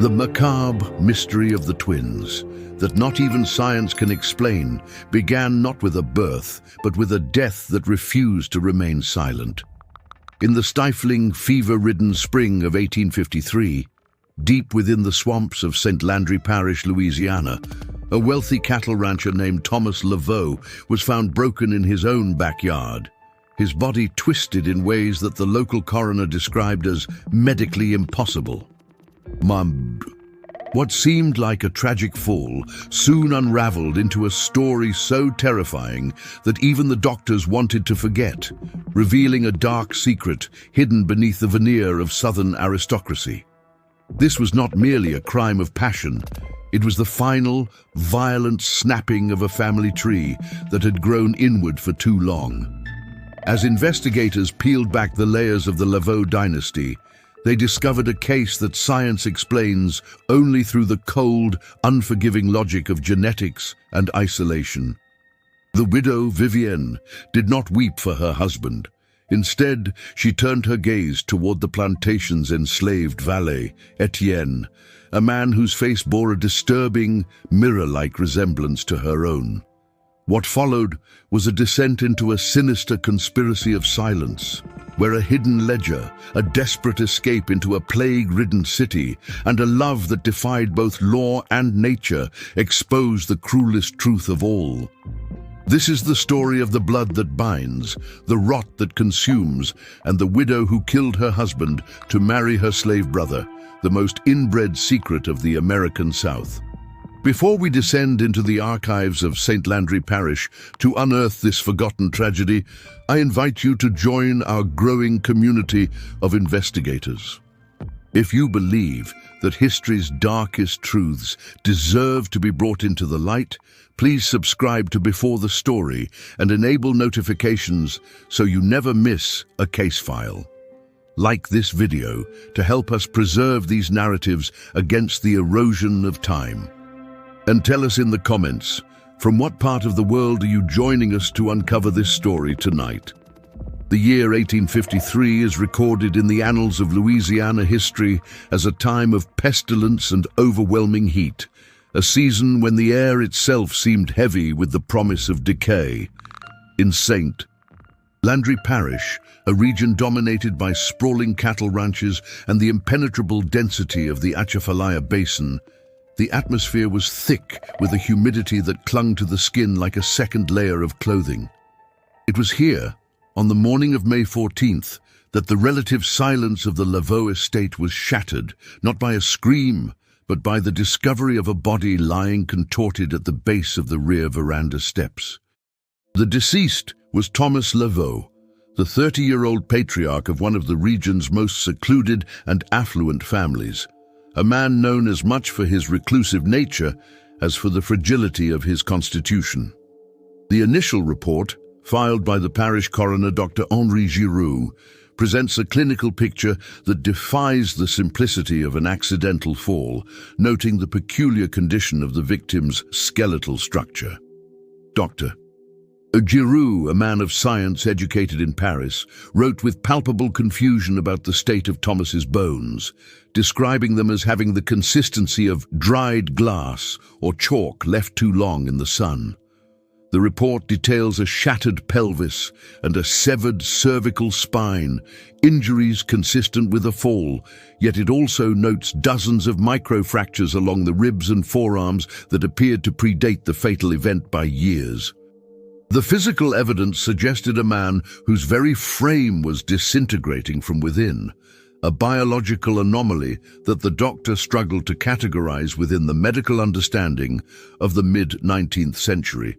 The macabre mystery of the twins, that not even science can explain, began not with a birth, but with a death that refused to remain silent. In the stifling, fever-ridden spring of 1853, deep within the swamps of St. Landry Parish, Louisiana, a wealthy cattle rancher named Thomas Laveau was found broken in his own backyard, his body twisted in ways that the local coroner described as medically impossible. What seemed like a tragic fall soon unraveled into a story so terrifying that even the doctors wanted to forget, revealing a dark secret hidden beneath the veneer of Southern aristocracy. This was not merely a crime of passion. It was the final, violent snapping of a family tree that had grown inward for too long. As investigators peeled back the layers of the Laveau dynasty, they discovered a case that science explains only through the cold, unforgiving logic of genetics and isolation. The widow, Vivienne, did not weep for her husband. Instead, she turned her gaze toward the plantation's enslaved valet, Etienne, a man whose face bore a disturbing, mirror-like resemblance to her own. What followed was a descent into a sinister conspiracy of silence, where a hidden ledger, a desperate escape into a plague-ridden city, and a love that defied both law and nature exposed the cruelest truth of all. This is the story of the blood that binds, the rot that consumes, and the widow who killed her husband to marry her slave brother, the most inbred secret of the American South. Before we descend into the archives of St. Landry Parish to unearth this forgotten tragedy, I invite you to join our growing community of investigators. If you believe that history's darkest truths deserve to be brought into the light, please subscribe to Before the Story and enable notifications so you never miss a case file. Like this video to help us preserve these narratives against the erosion of time. And tell us in the comments, from what part of the world are you joining us to uncover this story tonight? The year 1853 is recorded in the annals of Louisiana history as a time of pestilence and overwhelming heat, a season when the air itself seemed heavy with the promise of decay. In St. Landry Parish, a region dominated by sprawling cattle ranches and the impenetrable density of the Atchafalaya Basin, the atmosphere was thick with a humidity that clung to the skin like a second layer of clothing. It was here, on the morning of May 14th, that the relative silence of the Laveau estate was shattered, not by a scream, but by the discovery of a body lying contorted at the base of the rear veranda steps. The deceased was Thomas Laveau, the 30-year-old patriarch of one of the region's most secluded and affluent families, a man known as much for his reclusive nature as for the fragility of his constitution. The initial report, filed by the parish coroner Dr. Henri Giroux, presents a clinical picture that defies the simplicity of an accidental fall, noting the peculiar condition of the victim's skeletal structure. Dr. Giroux, a man of science educated in Paris, wrote with palpable confusion about the state of Thomas's bones, describing them as having the consistency of dried glass or chalk left too long in the sun. The report details a shattered pelvis and a severed cervical spine, injuries consistent with a fall, yet it also notes dozens of microfractures along the ribs and forearms that appeared to predate the fatal event by years. The physical evidence suggested a man whose very frame was disintegrating from within, a biological anomaly that the doctor struggled to categorize within the medical understanding of the mid-19th century.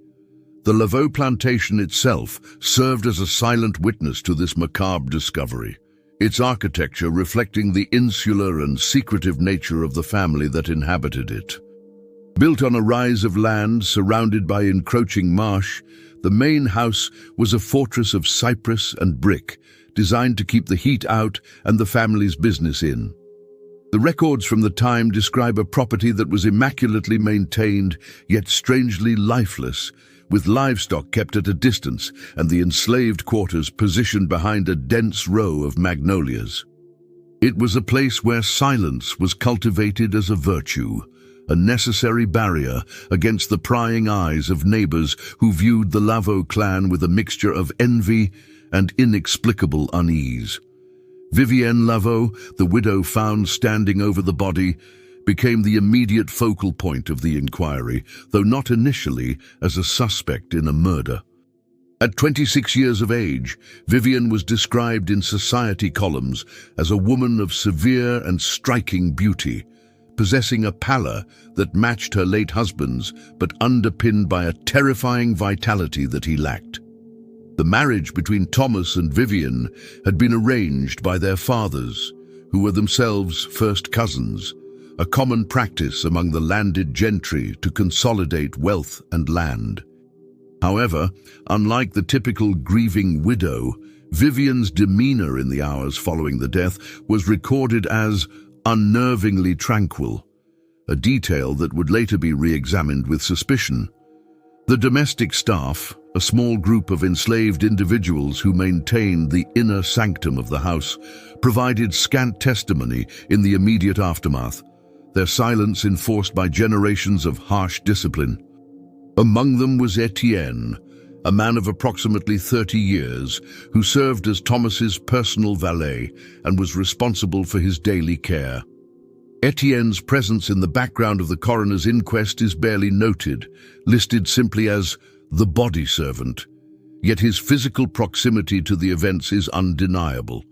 The Laveau plantation itself served as a silent witness to this macabre discovery, its architecture reflecting the insular and secretive nature of the family that inhabited it. Built on a rise of land surrounded by encroaching marsh, the main house was a fortress of cypress and brick, designed to keep the heat out and the family's business in. The records from the time describe a property that was immaculately maintained, yet strangely lifeless, with livestock kept at a distance and the enslaved quarters positioned behind a dense row of magnolias. It was a place where silence was cultivated as a virtue, a necessary barrier against the prying eyes of neighbors who viewed the Laveau clan with a mixture of envy and inexplicable unease. Vivienne Laveau, the widow found standing over the body, became the immediate focal point of the inquiry, though not initially as a suspect in a murder. At 26 years of age, Vivienne was described in society columns as a woman of severe and striking beauty, possessing a pallor that matched her late husband's, but underpinned by a terrifying vitality that he lacked. The marriage between Thomas and Vivienne had been arranged by their fathers, who were themselves first cousins, a common practice among the landed gentry to consolidate wealth and land. However, unlike the typical grieving widow, Vivienne's demeanor in the hours following the death was recorded as unnervingly tranquil, a detail that would later be re-examined with suspicion. The domestic staff, a small group of enslaved individuals who maintained the inner sanctum of the house, provided scant testimony in the immediate aftermath, their silence enforced by generations of harsh discipline. Among them was Etienne, a man of approximately 30 years who served as Thomas's personal valet and was responsible for his daily care. Etienne's presence in the background of the coroner's inquest is barely noted, listed simply as the body servant, yet his physical proximity to the events is undeniable.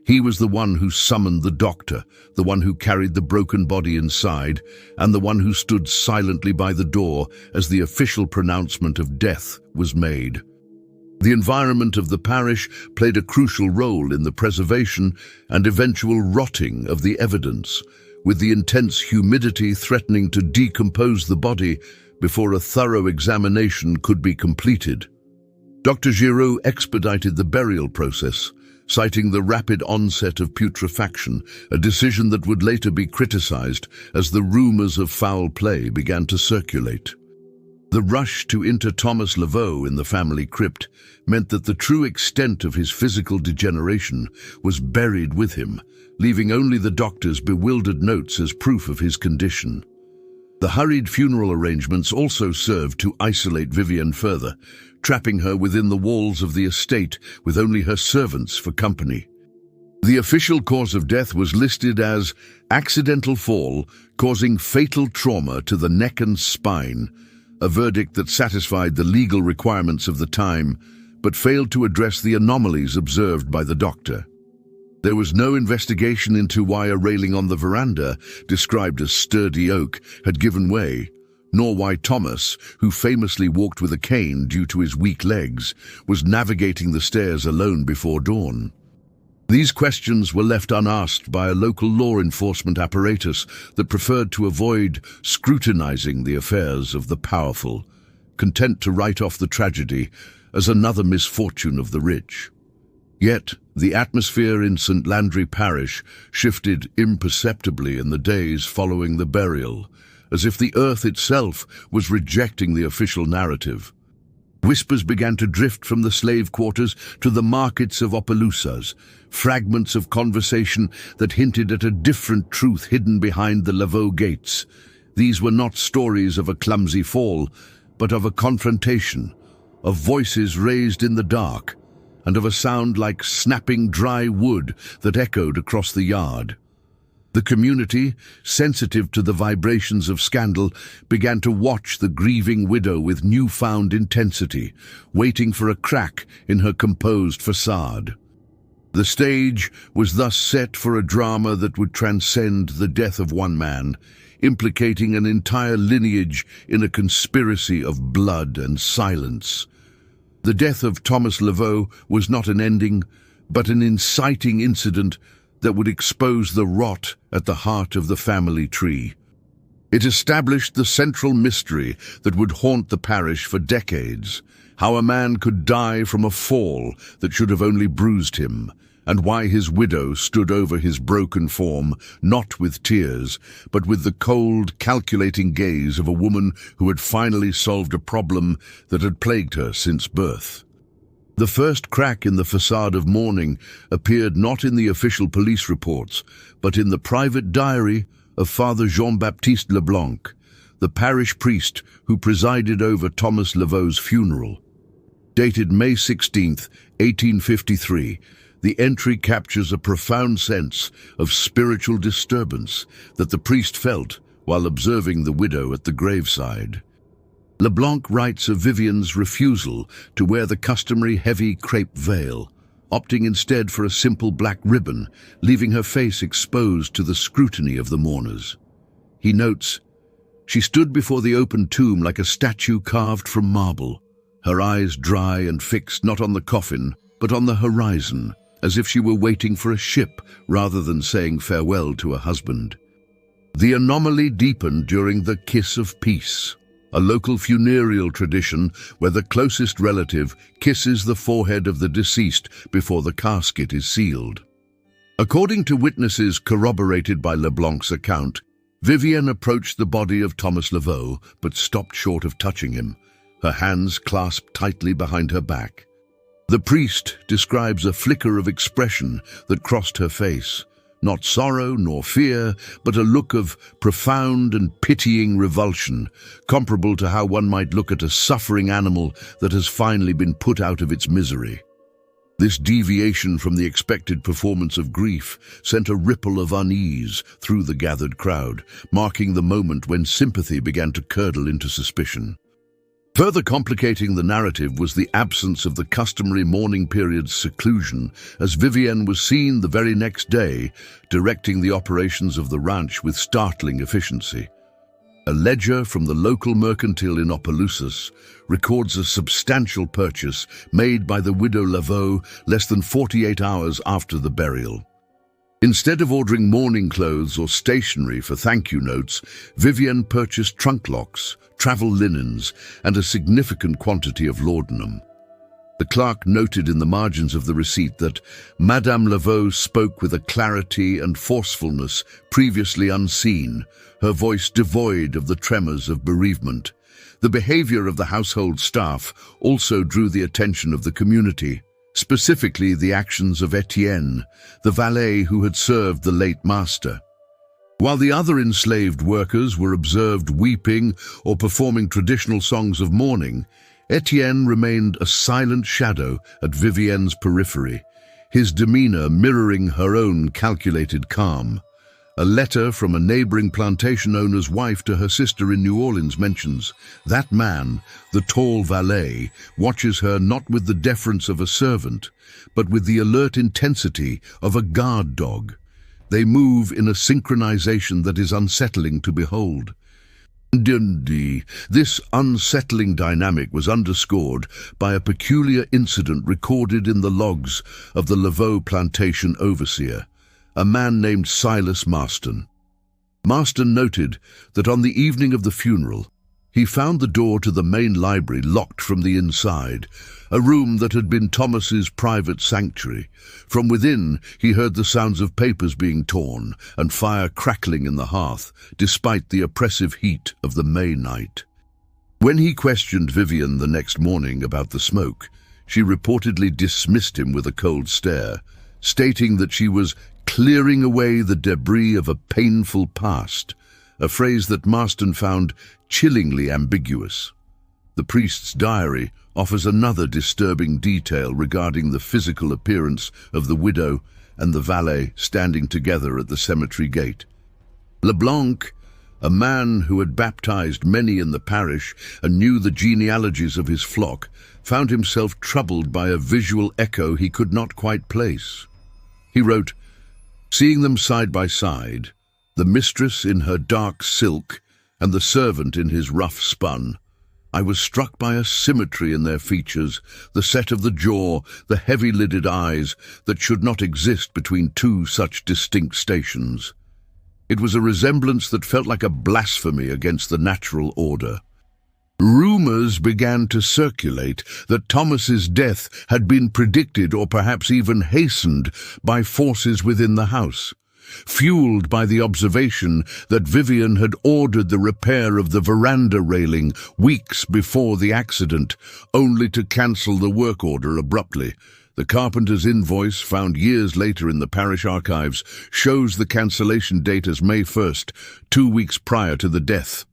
He was the one who summoned the doctor, the one who carried the broken body inside, and the one who stood silently by the door as the official pronouncement of death was made. The environment of the parish played a crucial role in the preservation and eventual rotting of the evidence, with the intense humidity threatening to decompose the body before a thorough examination could be completed. Dr. Giraud expedited the burial process, citing the rapid onset of putrefaction, a decision that would later be criticized as the rumors of foul play began to circulate. The rush to inter Thomas Laveau in the family crypt meant that the true extent of his physical degeneration was buried with him, leaving only the doctor's bewildered notes as proof of his condition. The hurried funeral arrangements also served to isolate Vivienne further, trapping her within the walls of the estate with only her servants for company. The official cause of death was listed as accidental fall causing fatal trauma to the neck and spine, a verdict that satisfied the legal requirements of the time, but failed to address the anomalies observed by the doctor. There was no investigation into why a railing on the veranda, described as sturdy oak, had given way, nor why Thomas, who famously walked with a cane due to his weak legs, was navigating the stairs alone before dawn. These questions were left unasked by a local law enforcement apparatus that preferred to avoid scrutinizing the affairs of the powerful, content to write off the tragedy as another misfortune of the rich. Yet, the atmosphere in St. Landry Parish shifted imperceptibly in the days following the burial, as if the earth itself was rejecting the official narrative. Whispers began to drift from the slave quarters to the markets of Opelousas, fragments of conversation that hinted at a different truth hidden behind the Laveau gates. These were not stories of a clumsy fall, but of a confrontation, of voices raised in the dark, and of a sound like snapping dry wood that echoed across the yard. The community, sensitive to the vibrations of scandal, began to watch the grieving widow with newfound intensity, waiting for a crack in her composed facade. The stage was thus set for a drama that would transcend the death of one man, implicating an entire lineage in a conspiracy of blood and silence. The death of Thomas Laveau was not an ending, but an inciting incident that would expose the rot at the heart of the family tree. It established the central mystery that would haunt the parish for decades, how a man could die from a fall that should have only bruised him, and why his widow stood over his broken form, not with tears, but with the cold, calculating gaze of a woman who had finally solved a problem that had plagued her since birth. The first crack in the facade of mourning appeared not in the official police reports, but in the private diary of Father Jean-Baptiste Leblanc, the parish priest who presided over Thomas Laveau's funeral. Dated May 16, 1853, the entry captures a profound sense of spiritual disturbance that the priest felt while observing the widow at the graveside. Leblanc writes of Vivienne's refusal to wear the customary heavy crepe veil, opting instead for a simple black ribbon, leaving her face exposed to the scrutiny of the mourners. He notes, "She stood before the open tomb like a statue carved from marble, her eyes dry and fixed not on the coffin, but on the horizon, as if she were waiting for a ship rather than saying farewell to a husband." The anomaly deepened during the Kiss of Peace, a local funereal tradition where the closest relative kisses the forehead of the deceased before the casket is sealed. According to witnesses corroborated by Leblanc's account, Vivienne approached the body of Thomas Laveau but stopped short of touching him, her hands clasped tightly behind her back. The priest describes a flicker of expression that crossed her face, not sorrow nor fear, but a look of profound and pitying revulsion, comparable to how one might look at a suffering animal that has finally been put out of its misery. This deviation from the expected performance of grief sent a ripple of unease through the gathered crowd, marking the moment when sympathy began to curdle into suspicion. Further complicating the narrative was the absence of the customary mourning period's seclusion, as Vivienne was seen the very next day, directing the operations of the ranch with startling efficiency. A ledger from the local mercantile in Opelousas records a substantial purchase made by the widow Laveau less than 48 hours after the burial. Instead of ordering mourning clothes or stationery for thank-you notes, Vivienne purchased trunk locks, travel linens, and a significant quantity of laudanum. The clerk noted in the margins of the receipt that Madame Laveau spoke with a clarity and forcefulness previously unseen, her voice devoid of the tremors of bereavement. The behavior of the household staff also drew the attention of the community, specifically the actions of Etienne, the valet who had served the late master. While the other enslaved workers were observed weeping or performing traditional songs of mourning, Etienne remained a silent shadow at Vivienne's periphery, his demeanor mirroring her own calculated calm. A letter from a neighboring plantation owner's wife to her sister in New Orleans mentions, "That man, the tall valet, watches her not with the deference of a servant, but with the alert intensity of a guard dog. They move in a synchronization that is unsettling to behold." This unsettling dynamic was underscored by a peculiar incident recorded in the logs of the Laveau plantation overseer, a man named Silas Marston. Marston noted that on the evening of the funeral, he found the door to the main library locked from the inside, a room that had been Thomas's private sanctuary. From within, he heard the sounds of papers being torn and fire crackling in the hearth, despite the oppressive heat of the May night. When he questioned Vivienne the next morning about the smoke, she reportedly dismissed him with a cold stare, stating that she was clearing away the debris of a painful past, a phrase that Marston found chillingly ambiguous. The priest's diary offers another disturbing detail regarding the physical appearance of the widow and the valet standing together at the cemetery gate. Leblanc, a man who had baptized many in the parish and knew the genealogies of his flock, found himself troubled by a visual echo he could not quite place. He wrote, "Seeing them side by side, the mistress in her dark silk and the servant in his rough spun, I was struck by a symmetry in their features, the set of the jaw, the heavy-lidded eyes that should not exist between two such distinct stations. It was a resemblance that felt like a blasphemy against the natural order." Rumors began to circulate that Thomas's death had been predicted or perhaps even hastened by forces within the house. fueled by the observation that Vivian had ordered the repair of the veranda railing weeks before the accident, only to cancel the work order abruptly. The carpenter's invoice, found years later in the parish archives, shows the cancellation date as May 1st, 2 weeks prior to the death.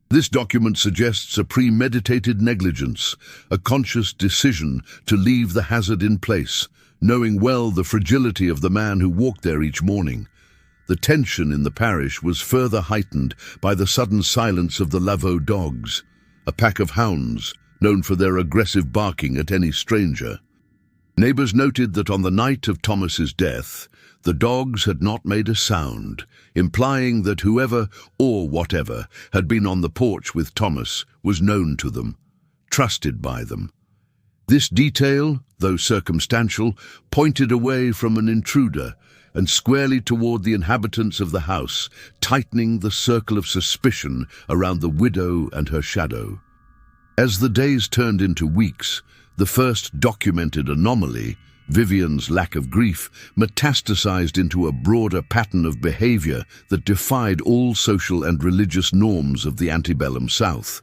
This document suggests a premeditated negligence, a conscious decision to leave the hazard in place, knowing well the fragility of the man who walked there each morning. The tension in the parish was further heightened by the sudden silence of the Lavaux dogs, a pack of hounds known for their aggressive barking at any stranger. Neighbors noted that on the night of Thomas's death, the dogs had not made a sound, implying that whoever or whatever had been on the porch with Thomas was known to them, trusted by them. This detail, though circumstantial, pointed away from an intruder and squarely toward the inhabitants of the house, tightening the circle of suspicion around the widow and her shadow. As the days turned into weeks, the first documented anomaly, Vivian's lack of grief, metastasized into a broader pattern of behavior that defied all social and religious norms of the antebellum South.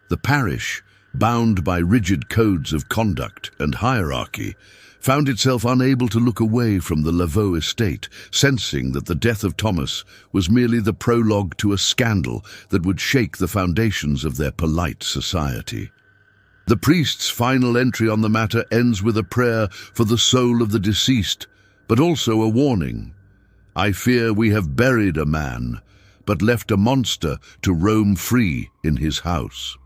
The parish, bound by rigid codes of conduct and hierarchy, found itself unable to look away from the Lavaux estate, sensing that the death of Thomas was merely the prologue to a scandal that would shake the foundations of their polite society. The priest's final entry on the matter ends with a prayer for the soul of the deceased, but also a warning. "I fear we have buried a man, but left a monster to roam free in his house."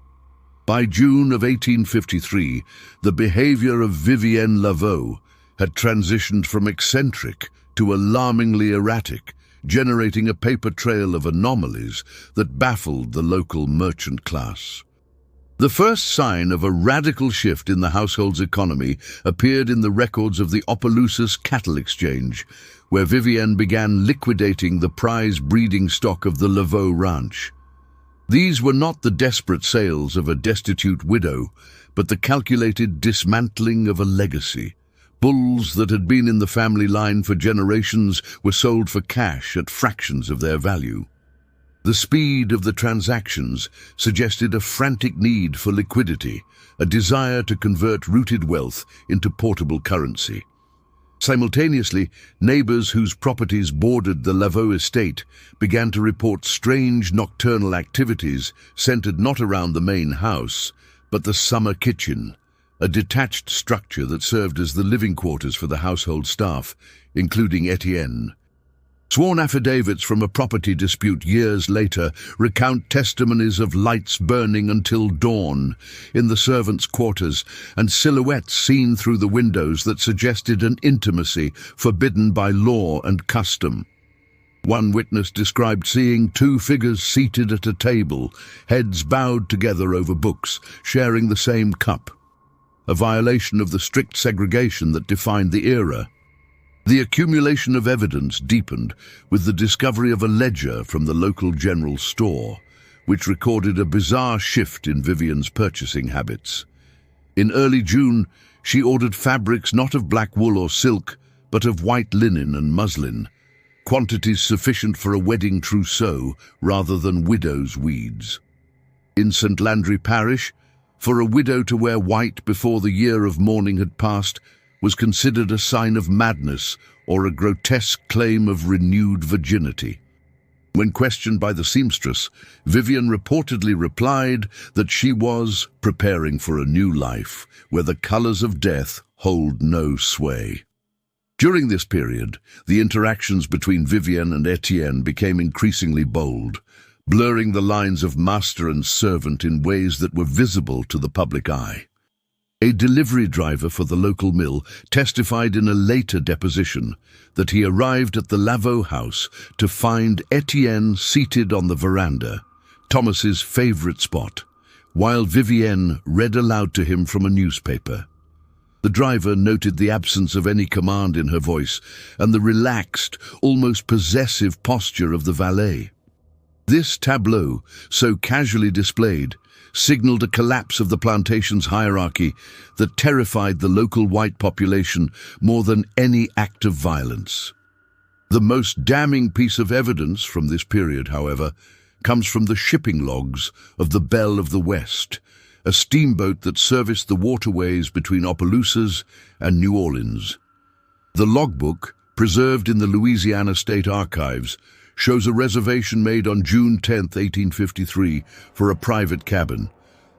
By June of 1853, the behavior of Vivienne Lavaux had transitioned from eccentric to alarmingly erratic, generating a paper trail of anomalies that baffled the local merchant class. The first sign of a radical shift in the household's economy appeared in the records of the Opelousas Cattle Exchange, where Vivienne began liquidating the prize breeding stock of the Lavaux ranch. These were not the desperate sales of a destitute widow, but the calculated dismantling of a legacy. Bulls that had been in the family line for generations were sold for cash at fractions of their value. The speed of the transactions suggested a frantic need for liquidity, a desire to convert rooted wealth into portable currency. Simultaneously, neighbors whose properties bordered the Lavaux estate began to report strange nocturnal activities centered not around the main house, but the summer kitchen, a detached structure that served as the living quarters for the household staff, including Etienne. Sworn affidavits from a property dispute years later recount testimonies of lights burning until dawn in the servants' quarters and silhouettes seen through the windows that suggested an intimacy forbidden by law and custom. One witness described seeing 2 figures seated at a table, heads bowed together over books, sharing the same cup, a violation of the strict segregation that defined the era. The accumulation of evidence deepened with the discovery of a ledger from the local general store, which recorded a bizarre shift in Vivian's purchasing habits. In early June, she ordered fabrics not of black wool or silk, but of white linen and muslin, quantities sufficient for a wedding trousseau rather than widow's weeds. In St. Landry Parish, for a widow to wear white before the year of mourning had passed was considered a sign of madness or a grotesque claim of renewed virginity. When questioned by the seamstress, Vivian reportedly replied that she was preparing for a new life where the colors of death hold no sway. During this period, the interactions between Vivian and Etienne became increasingly bold, blurring the lines of master and servant in ways that were visible to the public eye. A delivery driver for the local mill testified in a later deposition that he arrived at the Lavaux house to find Etienne seated on the veranda, Thomas's favorite spot, while Vivienne read aloud to him from a newspaper. The driver noted the absence of any command in her voice and the relaxed, almost possessive posture of the valet. This tableau, so casually displayed, signaled a collapse of the plantation's hierarchy that terrified the local white population more than any act of violence. The most damning piece of evidence from this period, however, comes from the shipping logs of the Belle of the West, a steamboat that serviced the waterways between Opelousas and New Orleans. The logbook, preserved in the Louisiana State Archives, shows a reservation made on June 10, 1853, for a private cabin.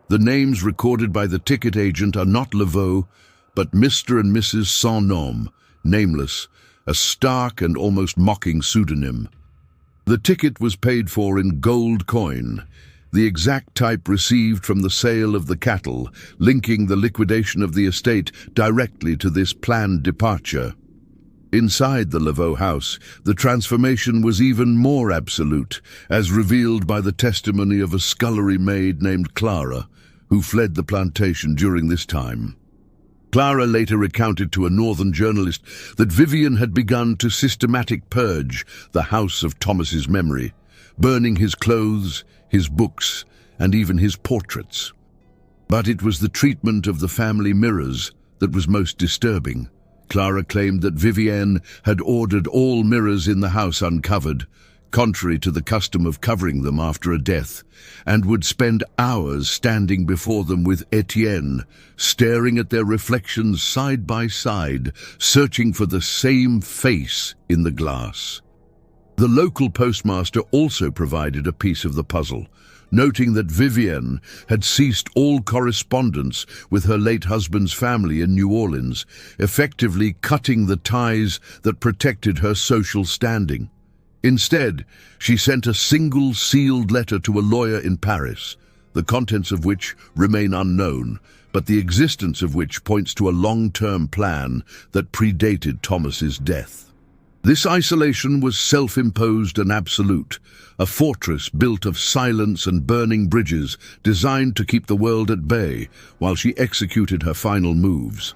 The names recorded by the ticket agent are not Laveau, but Mr. and Mrs. Sans Nom, nameless, a stark and almost mocking pseudonym. The ticket was paid for in gold coin, the exact type received from the sale of the cattle, linking the liquidation of the estate directly to this planned departure. Inside the Laveau house, the transformation was even more absolute, as revealed by the testimony of a scullery maid named Clara, who fled the plantation during this time. Clara later recounted to a northern journalist that Vivian had begun to systematic purge the house of Thomas's memory, burning his clothes, his books, and even his portraits. But it was the treatment of the family mirrors that was most disturbing. Clara claimed that Vivienne had ordered all mirrors in the house uncovered, contrary to the custom of covering them after a death, and would spend hours standing before them with Etienne, staring at their reflections side by side, searching for the same face in the glass. The local postmaster also provided a piece of the puzzle, noting that Vivienne had ceased all correspondence with her late husband's family in New Orleans, effectively cutting the ties that protected her social standing. Instead, she sent a single sealed letter to a lawyer in Paris, the contents of which remain unknown, but the existence of which points to a long-term plan that predated Thomas's death. This isolation was self-imposed and absolute, a fortress built of silence and burning bridges designed to keep the world at bay while she executed her final moves.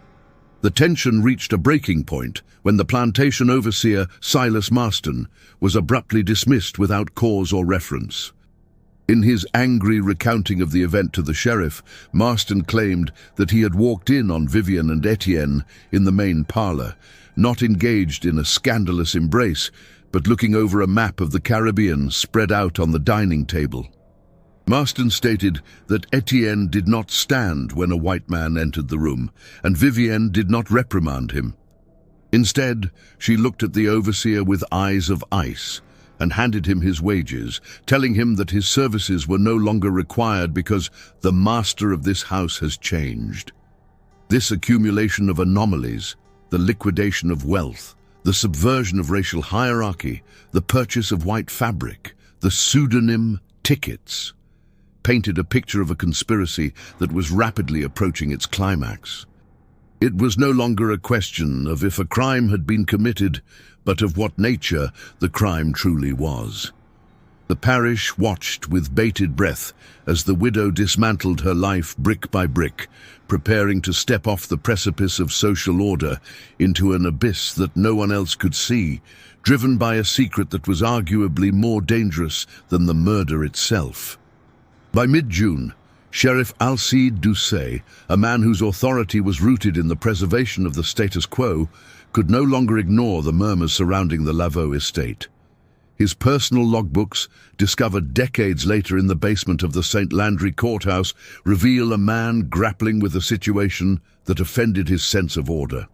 The tension reached a breaking point when the plantation overseer, Silas Marston, was abruptly dismissed without cause or reference. In his angry recounting of the event to the sheriff, Marston claimed that he had walked in on Vivian and Etienne in the main parlor, not engaged in a scandalous embrace, but looking over a map of the Caribbean spread out on the dining table. Marston stated that Etienne did not stand when a white man entered the room, and Vivienne did not reprimand him. Instead, she looked at the overseer with eyes of ice and handed him his wages, telling him that his services were no longer required because the master of this house has changed. This accumulation of anomalies, the liquidation of wealth, the subversion of racial hierarchy, the purchase of white fabric, the pseudonym tickets, painted a picture of a conspiracy that was rapidly approaching its climax. It was no longer a question of if a crime had been committed, but of what nature the crime truly was. The parish watched with bated breath as the widow dismantled her life brick by brick, preparing to step off the precipice of social order into an abyss that no one else could see, driven by a secret that was arguably more dangerous than the murder itself. By mid-June, Sheriff Alcide Doucet, a man whose authority was rooted in the preservation of the status quo, could no longer ignore the murmurs surrounding the Laveau estate. His personal logbooks, discovered decades later in the basement of the St. Landry courthouse, reveal a man grappling with a situation that offended his sense of order.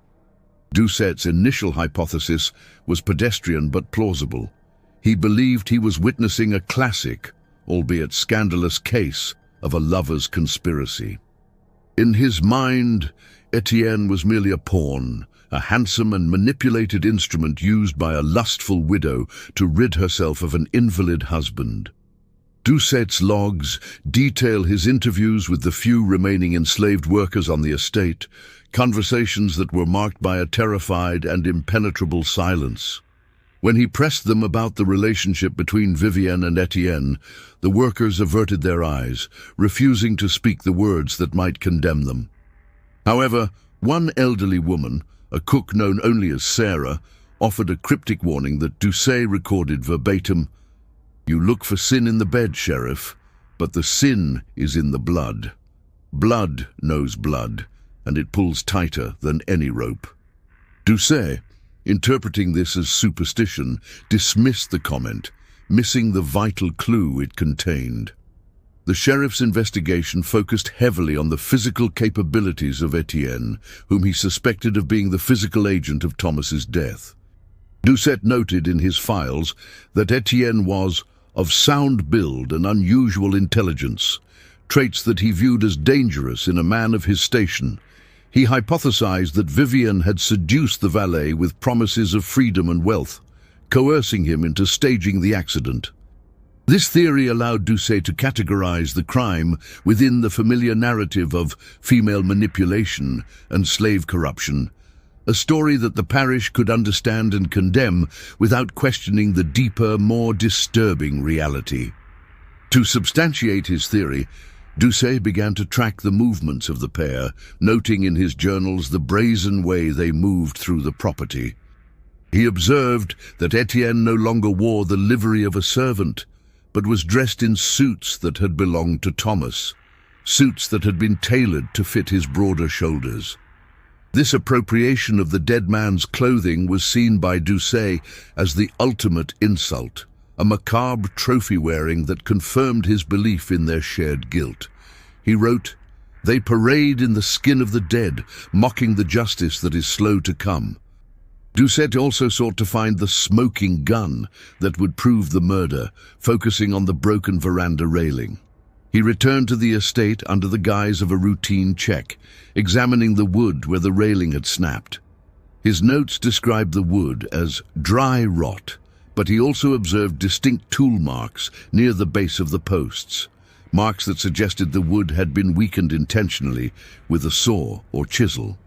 Doucet's initial hypothesis was pedestrian but plausible. He believed he was witnessing a classic, albeit scandalous case of a lover's conspiracy. In his mind, Etienne was merely a pawn, a handsome and manipulated instrument used by a lustful widow to rid herself of an invalid husband. Doucet's logs detail his interviews with the few remaining enslaved workers on the estate, conversations that were marked by a terrified and impenetrable silence. When he pressed them about the relationship between Vivienne and Etienne, the workers averted their eyes, refusing to speak the words that might condemn them. However, one elderly woman, a cook known only as Sarah, offered a cryptic warning that Doucet recorded verbatim: "You look for sin in the bed, Sheriff, but the sin is in the blood. Blood knows blood, and it pulls tighter than any rope." Doucet, interpreting this as superstition, dismissed the comment, missing the vital clue it contained. The sheriff's investigation focused heavily on the physical capabilities of Etienne, whom he suspected of being the physical agent of Thomas's death. Doucet noted in his files that Etienne was of sound build and unusual intelligence, traits that he viewed as dangerous in a man of his station. He hypothesized that Vivienne had seduced the valet with promises of freedom and wealth, coercing him into staging the accident. This theory allowed Doucet to categorize the crime within the familiar narrative of female manipulation and slave corruption, a story that the parish could understand and condemn without questioning the deeper, more disturbing reality. To substantiate his theory, Doucet began to track the movements of the pair, noting in his journals the brazen way they moved through the property. He observed that Etienne no longer wore the livery of a servant, but was dressed in suits that had belonged to Thomas, suits that had been tailored to fit his broader shoulders. This appropriation of the dead man's clothing was seen by Doucet as the ultimate insult, a macabre trophy-wearing that confirmed his belief in their shared guilt. He wrote, "They parade in the skin of the dead, mocking the justice that is slow to come." Doucet also sought to find the smoking gun that would prove the murder, focusing on the broken veranda railing. He returned to the estate under the guise of a routine check, examining the wood where the railing had snapped. His notes described the wood as dry rot, but he also observed distinct tool marks near the base of the posts, marks that suggested the wood had been weakened intentionally with a saw or chisel.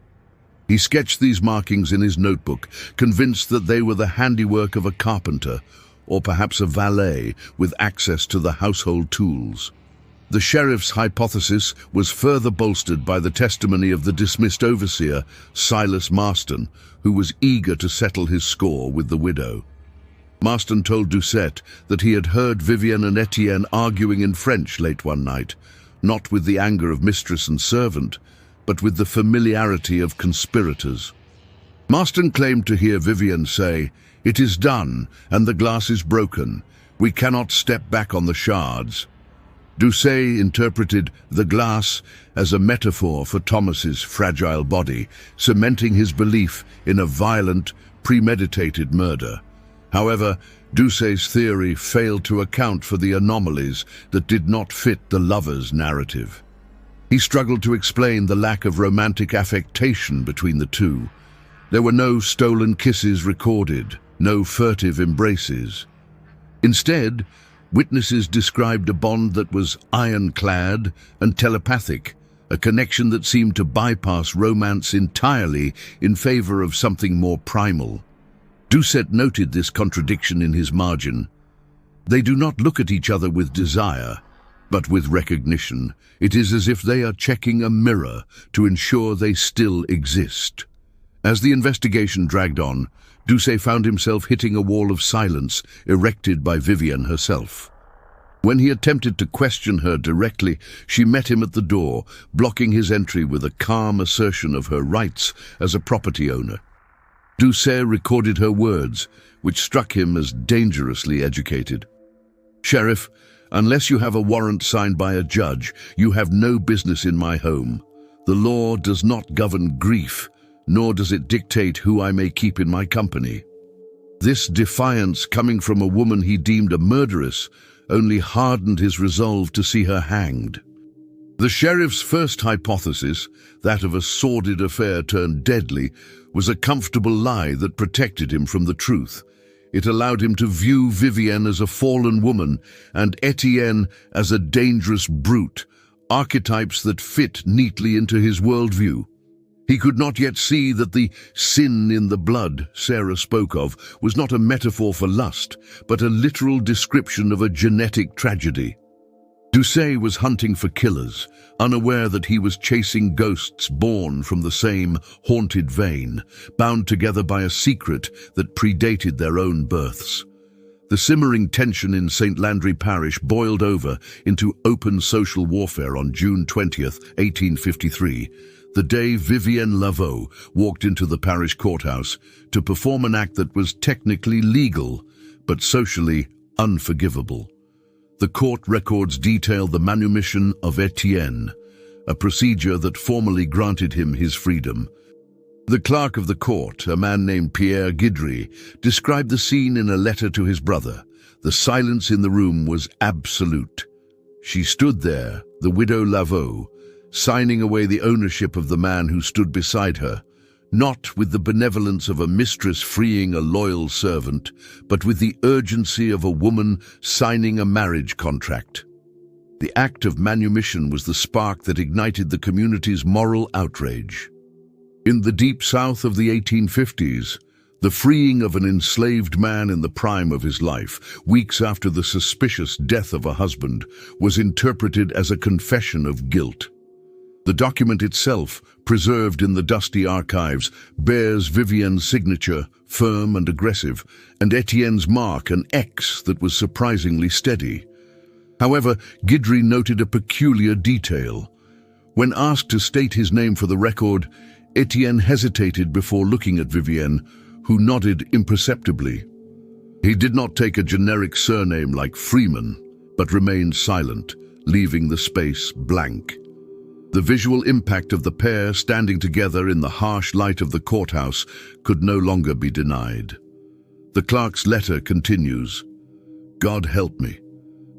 He sketched these markings in his notebook, convinced that they were the handiwork of a carpenter, or perhaps a valet with access to the household tools. The sheriff's hypothesis was further bolstered by the testimony of the dismissed overseer, Silas Marston, who was eager to settle his score with the widow. Marston told Doucet that he had heard Vivienne and Etienne arguing in French late one night, not with the anger of mistress and servant, but with the familiarity of conspirators. Marston claimed to hear Vivienne say, "It is done, and the glass is broken. We cannot step back on the shards." Doucet interpreted the glass as a metaphor for Thomas's fragile body, cementing his belief in a violent, premeditated murder. However, Doucet's theory failed to account for the anomalies that did not fit the lover's narrative. He struggled to explain the lack of romantic affectation between the two. There were no stolen kisses recorded, no furtive embraces. Instead, witnesses described a bond that was ironclad and telepathic, a connection that seemed to bypass romance entirely in favor of something more primal. Doucet noted this contradiction in his margin. They do not look at each other with desire, but with recognition. It is as if they are checking a mirror to ensure they still exist. As the investigation dragged on, Doucet found himself hitting a wall of silence erected by Vivienne herself. When he attempted to question her directly, she met him at the door, blocking his entry with a calm assertion of her rights as a property owner. Doucet recorded her words, which struck him as dangerously educated. "Sheriff, unless you have a warrant signed by a judge, you have no business in my home. The law does not govern grief, nor does it dictate who I may keep in my company." This defiance, coming from a woman he deemed a murderess, only hardened his resolve to see her hanged. The sheriff's first hypothesis, that of a sordid affair turned deadly, was a comfortable lie that protected him from the truth. It allowed him to view Vivienne as a fallen woman and Etienne as a dangerous brute, archetypes that fit neatly into his worldview. He could not yet see that the sin in the blood Sarah spoke of was not a metaphor for lust, but a literal description of a genetic tragedy. Doucet was hunting for killers, unaware that he was chasing ghosts born from the same haunted vein, bound together by a secret that predated their own births. The simmering tension in St. Landry Parish boiled over into open social warfare on June 20th, 1853. the day Vivienne Laveau walked into the parish courthouse to perform an act that was technically legal, but socially unforgivable. The court records detail the manumission of Etienne, a procedure that formally granted him his freedom. The clerk of the court, a man named Pierre Guidry, described the scene in a letter to his brother. The silence in the room was absolute. She stood there, the widow Laveau, signing away the ownership of the man who stood beside her, not with the benevolence of a mistress freeing a loyal servant, but with the urgency of a woman signing a marriage contract. The act of manumission was the spark that ignited the community's moral outrage. In the deep south of the 1850s, the freeing of an enslaved man in the prime of his life, weeks after the suspicious death of a husband, was interpreted as a confession of guilt. The document itself, preserved in the dusty archives, bears Vivienne's signature, firm and aggressive, and Etienne's mark, an X that was surprisingly steady. However, Guidry noted a peculiar detail. When asked to state his name for the record, Etienne hesitated before looking at Vivienne, who nodded imperceptibly. He did not take a generic surname like Freeman, but remained silent, leaving the space blank. The visual impact of the pair standing together in the harsh light of the courthouse could no longer be denied. The clerk's letter continues, "God help me.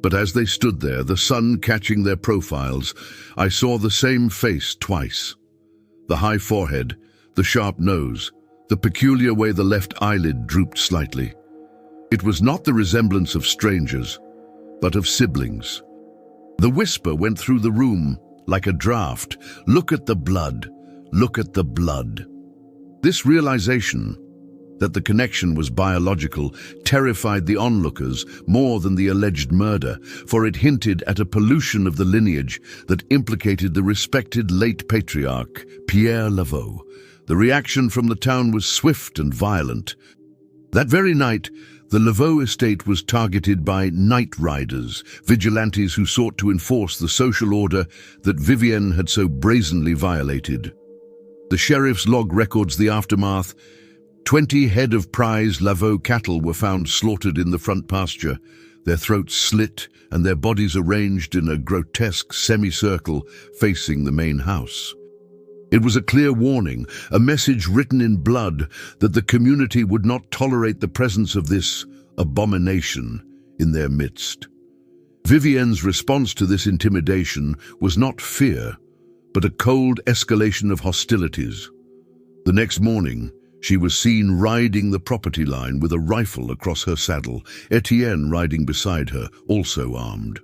But as they stood there, the sun catching their profiles, I saw the same face twice. The high forehead, the sharp nose, the peculiar way the left eyelid drooped slightly. It was not the resemblance of strangers, but of siblings. The whisper went through the room like a draft. Look at the blood. Look at the blood." This realization that the connection was biological terrified the onlookers more than the alleged murder, for it hinted at a pollution of the lineage that implicated the respected late patriarch, Pierre Laveau. The reaction from the town was swift and violent. That very night, the Laveau estate was targeted by night riders, vigilantes who sought to enforce the social order that Vivienne had so brazenly violated. The sheriff's log records the aftermath. 20 head of prize Laveau cattle were found slaughtered in the front pasture, their throats slit and their bodies arranged in a grotesque semicircle facing the main house. It was a clear warning, a message written in blood that the community would not tolerate the presence of this abomination in their midst. Vivienne's response to this intimidation was not fear, but a cold escalation of hostilities. The next morning, she was seen riding the property line with a rifle across her saddle, Etienne riding beside her, also armed.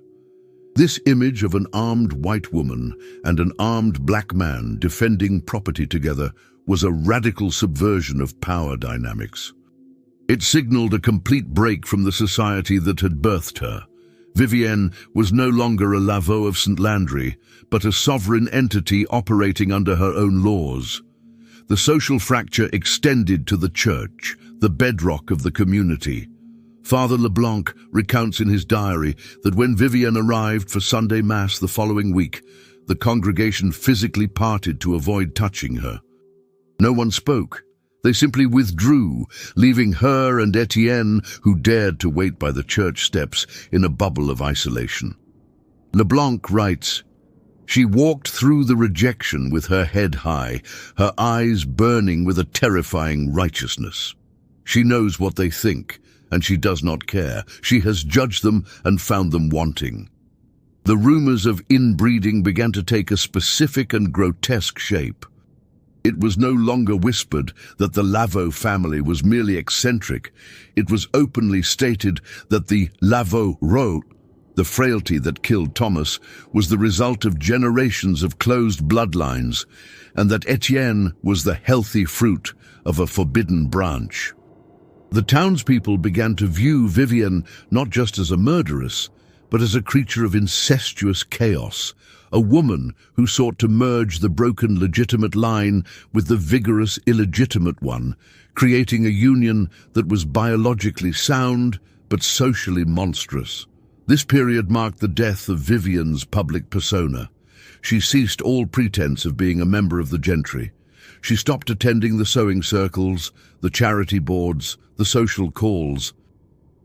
This image of an armed white woman and an armed black man defending property together was a radical subversion of power dynamics. It signaled a complete break from the society that had birthed her. Vivienne was no longer a Laveau of St. Landry, but a sovereign entity operating under her own laws. The social fracture extended to the church, the bedrock of the community. Father Leblanc recounts in his diary that when Vivienne arrived for Sunday Mass the following week, the congregation physically parted to avoid touching her. No one spoke. They simply withdrew, leaving her and Etienne, who dared to wait by the church steps, in a bubble of isolation. Leblanc writes, "She walked through the rejection with her head high, her eyes burning with a terrifying righteousness. She knows what they think, and she does not care. She has judged them and found them wanting." The rumors of inbreeding began to take a specific and grotesque shape. It was no longer whispered that the Laveau family was merely eccentric. It was openly stated that the Laveau rot, the frailty that killed Thomas, was the result of generations of closed bloodlines, and that Etienne was the healthy fruit of a forbidden branch. The townspeople began to view Vivienne not just as a murderess, but as a creature of incestuous chaos, a woman who sought to merge the broken legitimate line with the vigorous illegitimate one, creating a union that was biologically sound but socially monstrous. This period marked the death of Vivienne's public persona. She ceased all pretense of being a member of the gentry. She stopped attending the sewing circles, the charity boards, the social calls.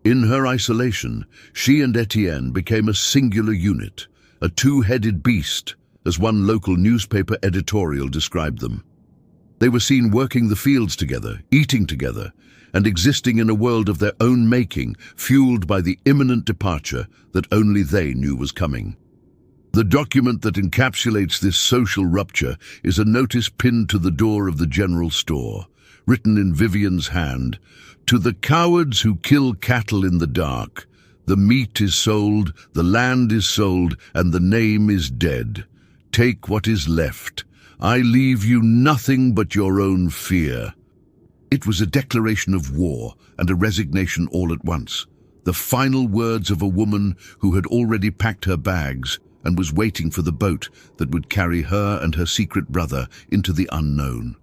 In her isolation, she and Etienne became a singular unit, a two-headed beast, as one local newspaper editorial described them. They were seen working the fields together, eating together, and existing in a world of their own making, fueled by the imminent departure that only they knew was coming. The document that encapsulates this social rupture is a notice pinned to the door of the general store, written in Vivien's hand: "To the cowards who kill cattle in the dark, the meat is sold, the land is sold, and the name is dead. Take what is left. I leave you nothing but your own fear." It was a declaration of war and a resignation all at once, the final words of a woman who had already packed her bags and was waiting for the boat that would carry her and her secret brother into the unknown.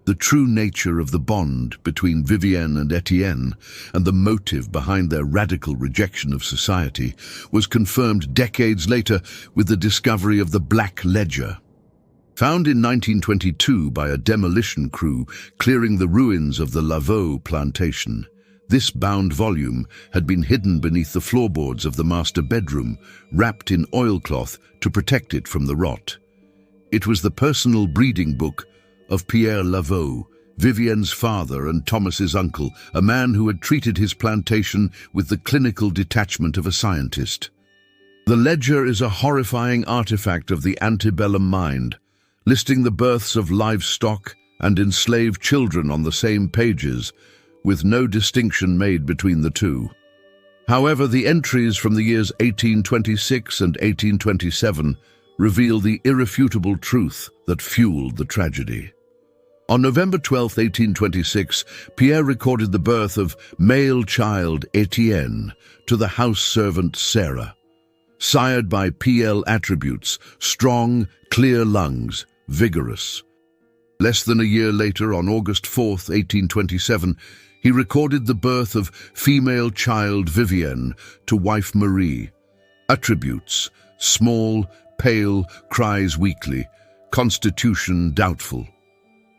The true nature of the bond between Vivienne and Etienne, and the motive behind their radical rejection of society, was confirmed decades later with the discovery of the Black Ledger. Found in 1922 by a demolition crew clearing the ruins of the Lavaux plantation, this bound volume had been hidden beneath the floorboards of the master bedroom, wrapped in oilcloth to protect it from the rot. It was the personal breeding book of Pierre Lavaux, Vivienne's father and Thomas's uncle, a man who had treated his plantation with the clinical detachment of a scientist. The ledger is a horrifying artifact of the antebellum mind, listing the births of livestock and enslaved children on the same pages, with no distinction made between the two. However, the entries from the years 1826 and 1827 reveal the irrefutable truth that fueled the tragedy. On November 12, 1826, Pierre recorded the birth of male child Etienne to the house servant Sarah. Sired by PL attributes: strong, clear lungs, vigorous. Less than a year later, on August 4, 1827, he recorded the birth of female child Vivienne to wife Marie. Attributes: small, pale, cries weakly, constitution doubtful.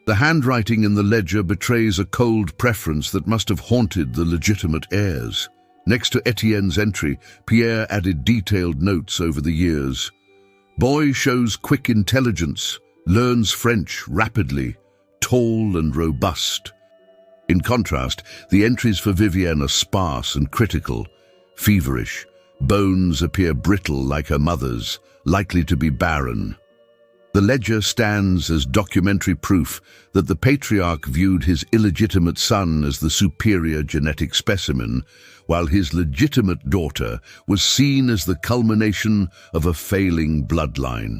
The handwriting in the ledger betrays a cold preference that must have haunted the legitimate heirs. Next to Etienne's entry, Pierre added detailed notes over the years. Boy shows quick intelligence, learns French rapidly, tall and robust. In contrast, the entries for Vivienne are sparse and critical, feverish. Bones appear brittle like her mother's, likely to be barren. The ledger stands as documentary proof that the patriarch viewed his illegitimate son as the superior genetic specimen, while his legitimate daughter was seen as the culmination of a failing bloodline.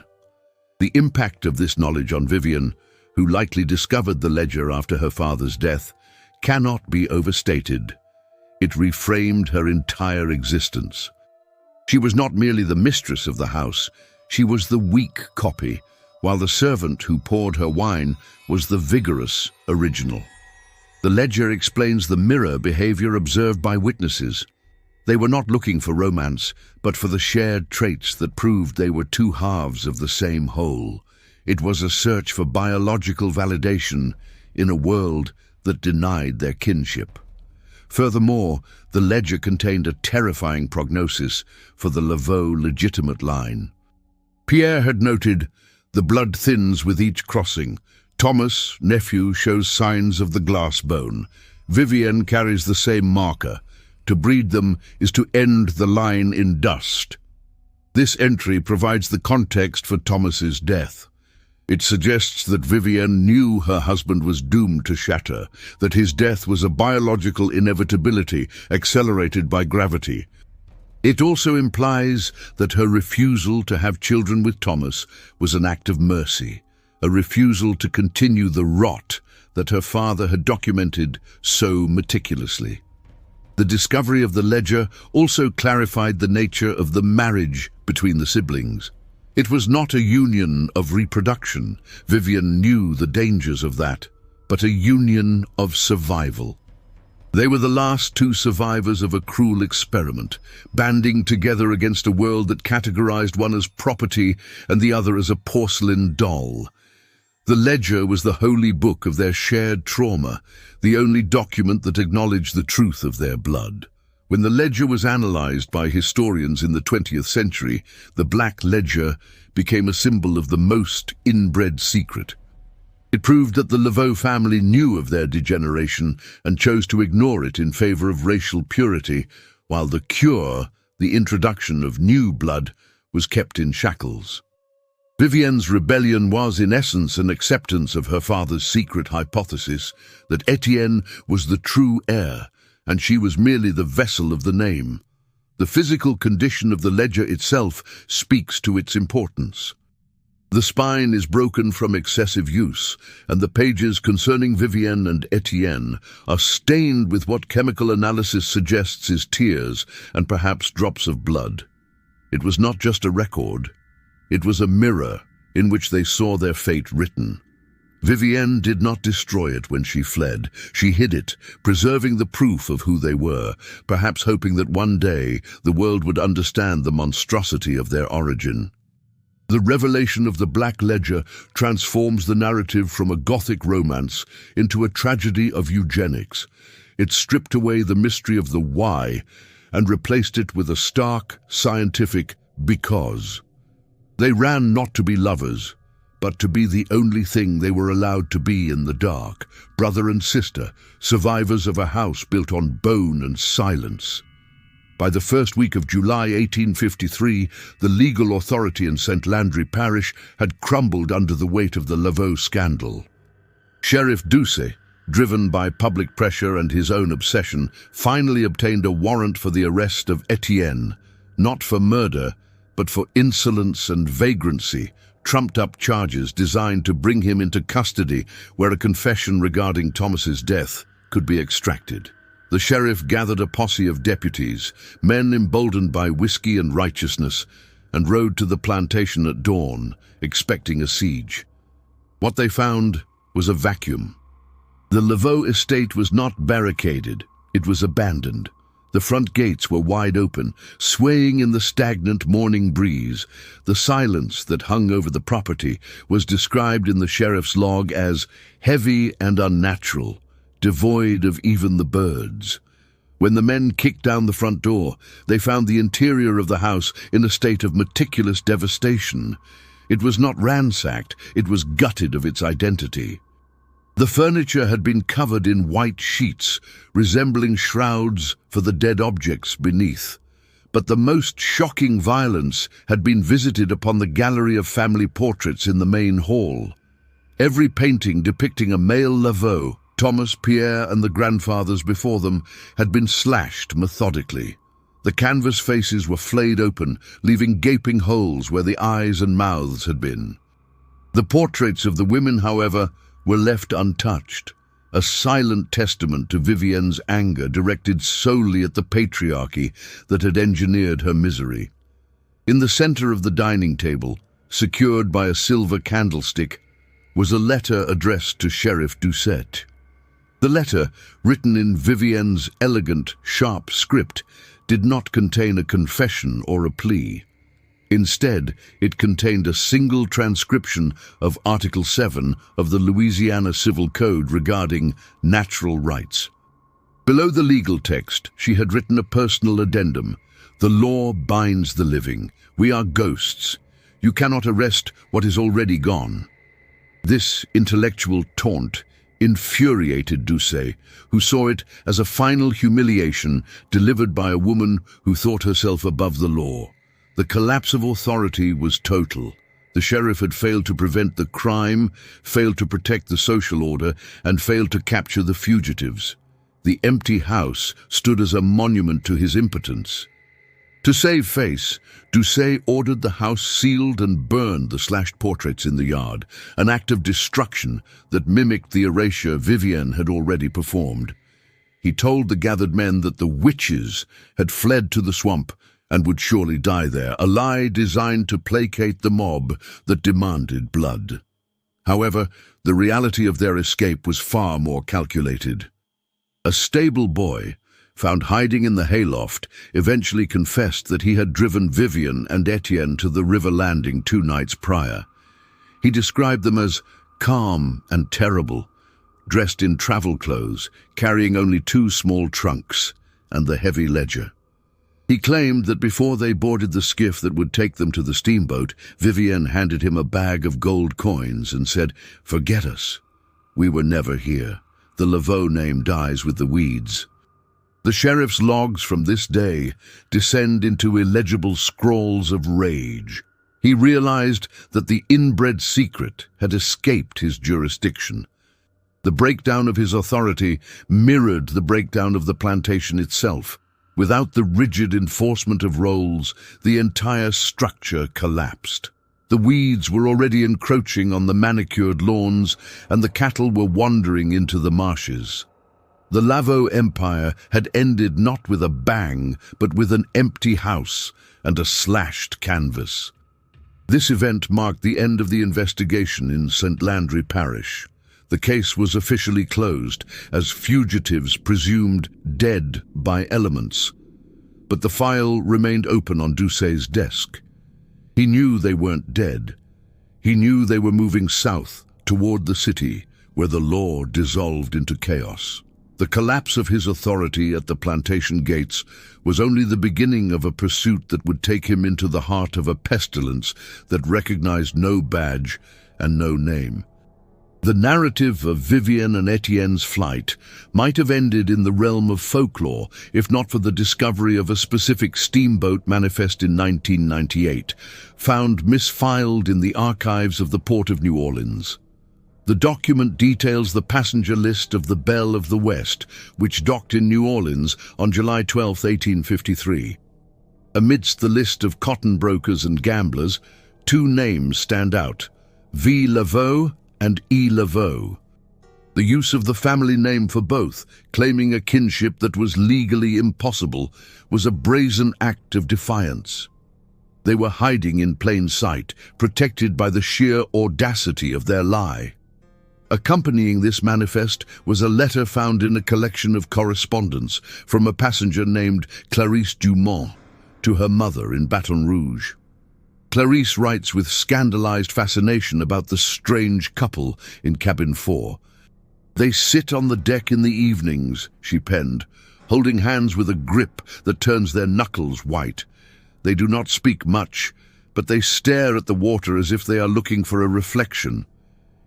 The impact of this knowledge on Vivienne, who likely discovered the ledger after her father's death, cannot be overstated. It reframed her entire existence. She was not merely the mistress of the house, she was the weak copy, while the servant who poured her wine was the vigorous original. The ledger explains the mirror behavior observed by witnesses. They were not looking for romance, but for the shared traits that proved they were two halves of the same whole. It was a search for biological validation in a world that denied their kinship. Furthermore, the ledger contained a terrifying prognosis for the Lavaux legitimate line. Pierre had noted, "The blood thins with each crossing. Thomas, nephew, shows signs of the glass bone. Vivienne carries the same marker. To breed them is to end the line in dust." This entry provides the context for Thomas's death. It suggests that Vivienne knew her husband was doomed to shatter, that his death was a biological inevitability accelerated by gravity. It also implies that her refusal to have children with Thomas was an act of mercy, a refusal to continue the rot that her father had documented so meticulously. The discovery of the ledger also clarified the nature of the marriage between the siblings. It was not a union of reproduction, Vivienne knew the dangers of that, but a union of survival. They were the last two survivors of a cruel experiment, banding together against a world that categorized one as property and the other as a porcelain doll. The ledger was the holy book of their shared trauma, the only document that acknowledged the truth of their blood. When the ledger was analyzed by historians in the 20th century, the Black Ledger became a symbol of the most inbred secret. It proved that the Laveau family knew of their degeneration and chose to ignore it in favor of racial purity, while the cure, the introduction of new blood, was kept in shackles. Vivienne's rebellion was, in essence, an acceptance of her father's secret hypothesis that Etienne was the true heir, and she was merely the vessel of the name. The physical condition of the ledger itself speaks to its importance. The spine is broken from excessive use, and the pages concerning Vivienne and Etienne are stained with what chemical analysis suggests is tears and perhaps drops of blood. It was not just a record. It was a mirror in which they saw their fate written. Vivienne did not destroy it when she fled. She hid it, preserving the proof of who they were, perhaps hoping that one day the world would understand the monstrosity of their origin. The revelation of the Black Ledger transforms the narrative from a Gothic romance into a tragedy of eugenics. It stripped away the mystery of the why and replaced it with a stark, scientific because. They ran not to be lovers, but to be the only thing they were allowed to be in the dark, brother and sister, survivors of a house built on bone and silence. By the first week of July 1853, the legal authority in St. Landry Parish had crumbled under the weight of the Laveau scandal. Sheriff Doucet, driven by public pressure and his own obsession, finally obtained a warrant for the arrest of Etienne, not for murder, but for insolence and vagrancy, trumped-up charges designed to bring him into custody where a confession regarding Thomas's death could be extracted. The sheriff gathered a posse of deputies, men emboldened by whiskey and righteousness, and rode to the plantation at dawn, expecting a siege. What they found was a vacuum. The Laveau estate was not barricaded, it was abandoned. The front gates were wide open, swaying in the stagnant morning breeze. The silence that hung over the property was described in the sheriff's log as heavy and unnatural, devoid of even the birds. When the men kicked down the front door, they found the interior of the house in a state of meticulous devastation. It was not ransacked, it was gutted of its identity. The furniture had been covered in white sheets, resembling shrouds for the dead objects beneath. But the most shocking violence had been visited upon the gallery of family portraits in the main hall. Every painting depicting a male Laveau, Thomas, Pierre, and the grandfathers before them, had been slashed methodically. The canvas faces were flayed open, leaving gaping holes where the eyes and mouths had been. The portraits of the women, however, were left untouched, a silent testament to Vivienne's anger directed solely at the patriarchy that had engineered her misery. In the center of the dining table, secured by a silver candlestick, was a letter addressed to Sheriff Doucet. The letter, written in Vivienne's elegant, sharp script, did not contain a confession or a plea. Instead, it contained a single transcription of Article 7 of the Louisiana Civil Code regarding natural rights. Below the legal text, she had written a personal addendum. The law binds the living. We are ghosts. You cannot arrest what is already gone. This intellectual taunt infuriated Doucet, who saw it as a final humiliation delivered by a woman who thought herself above the law. The collapse of authority was total. The sheriff had failed to prevent the crime, failed to protect the social order, and failed to capture the fugitives. The empty house stood as a monument to his impotence. To save face, Doucet ordered the house sealed and burned the slashed portraits in the yard, an act of destruction that mimicked the erasure Vivienne had already performed. He told the gathered men that the witches had fled to the swamp and would surely die there, a lie designed to placate the mob that demanded blood. However, the reality of their escape was far more calculated. A stable boy, found hiding in the hayloft, eventually confessed that he had driven Vivian and Etienne to the river landing 2 nights prior. He described them as calm and terrible, dressed in travel clothes, carrying only 2 small trunks and the heavy ledger. He claimed that before they boarded the skiff that would take them to the steamboat, Vivian handed him a bag of gold coins and said, "Forget us. We were never here. The Laveau name dies with the weeds." The sheriff's logs from this day descend into illegible scrawls of rage. He realized that the inbred secret had escaped his jurisdiction. The breakdown of his authority mirrored the breakdown of the plantation itself. Without the rigid enforcement of roles, the entire structure collapsed. The weeds were already encroaching on the manicured lawns, and the cattle were wandering into the marshes. The Laveau Empire had ended not with a bang, but with an empty house and a slashed canvas. This event marked the end of the investigation in St. Landry Parish. The case was officially closed, as fugitives presumed dead by elements. But the file remained open on Doucet's desk. He knew they weren't dead. He knew they were moving south, toward the city, where the law dissolved into chaos. The collapse of his authority at the plantation gates was only the beginning of a pursuit that would take him into the heart of a pestilence that recognized no badge and no name. The narrative of Vivian and Etienne's flight might have ended in the realm of folklore if not for the discovery of a specific steamboat manifest in 1998, found misfiled in the archives of the Port of New Orleans. The document details the passenger list of the Belle of the West, which docked in New Orleans on July 12, 1853. Amidst the list of cotton brokers and gamblers, 2 names stand out: V. Laveau and E. Laveau. The use of the family name for both, claiming a kinship that was legally impossible, was a brazen act of defiance. They were hiding in plain sight, protected by the sheer audacity of their lie. Accompanying this manifest was a letter found in a collection of correspondence from a passenger named Clarice Dumont to her mother in Baton Rouge. Clarice writes with scandalized fascination about the strange couple in cabin 4. "They sit on the deck in the evenings," she penned, "holding hands with a grip that turns their knuckles white. They do not speak much, but they stare at the water as if they are looking for a reflection.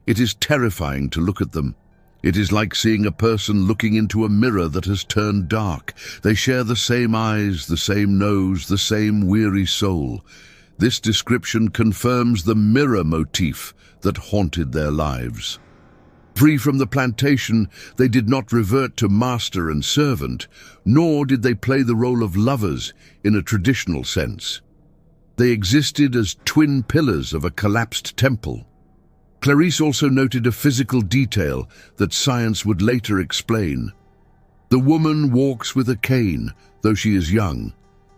It is terrifying to look at them. It is like seeing a person looking into a mirror that has turned dark. They share the same eyes, the same nose, the same weary soul." This description confirms the mirror motif that haunted their lives. Free from the plantation, they did not revert to master and servant, nor did they play the role of lovers in a traditional sense. They existed as twin pillars of a collapsed temple. Clarice also noted a physical detail that science would later explain. The woman walks with a cane, though she is young.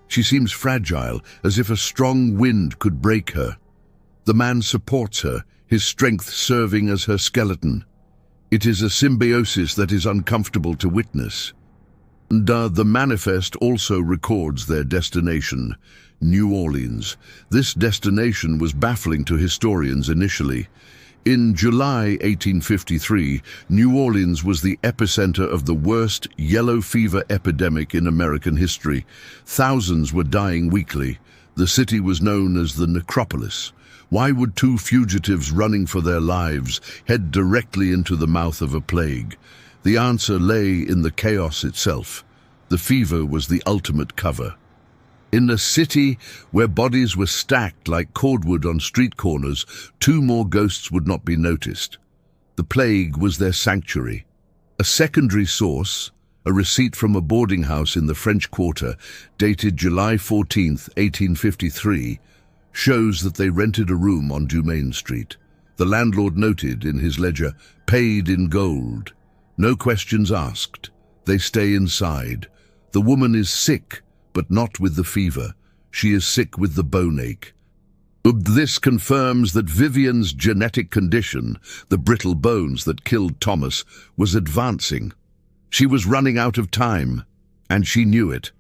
She seems fragile, as if a strong wind could break her. The man supports her, his strength serving as her skeleton. It is a symbiosis that is uncomfortable to witness. The manifest also records their destination, New Orleans. This destination was baffling to historians initially. In July 1853, New Orleans was the epicenter of the worst yellow fever epidemic in American history. Thousands were dying weekly. The city was known as the necropolis. Why would 2 fugitives running for their lives head directly into the mouth of a plague? The answer lay in the chaos itself. The fever was the ultimate cover. In a city where bodies were stacked like cordwood on street corners, 2 more ghosts would not be noticed. The plague was their sanctuary. A secondary source, a receipt from a boarding house in the French Quarter, dated July 14, 1853, shows that they rented a room on Dumaine Street. The landlord noted in his ledger, "Paid in gold. No questions asked. They stay inside. The woman is sick, but not with the fever. She is sick with the bone ache." This confirms that Vivian's genetic condition, the brittle bones that killed Thomas, was advancing. She was running out of time, and she knew it.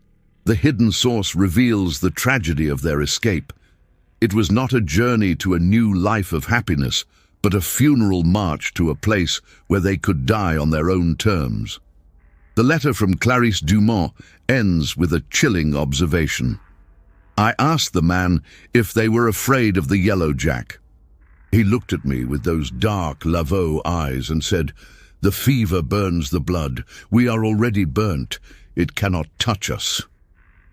The hidden source reveals the tragedy of their escape. It was not a journey to a new life of happiness, but a funeral march to a place where they could die on their own terms. The letter from Clarice Dumont ends with a chilling observation. I asked the man if they were afraid of the Yellow Jack. He looked at me with those dark Laveau eyes and said, "The fever burns the blood. We are already burnt. It cannot touch us."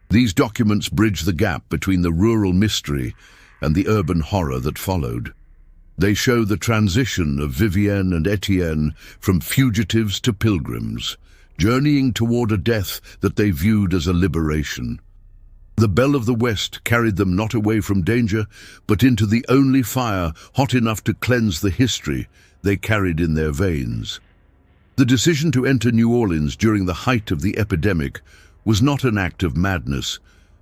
These documents bridge the gap between the rural mystery and the urban horror that followed. They show the transition of Vivienne and Etienne from fugitives to pilgrims, journeying toward a death that they viewed as a liberation. The Belle of the West carried them not away from danger, but into the only fire hot enough to cleanse the history they carried in their veins. The decision to enter New Orleans during the height of the epidemic was not an act of madness,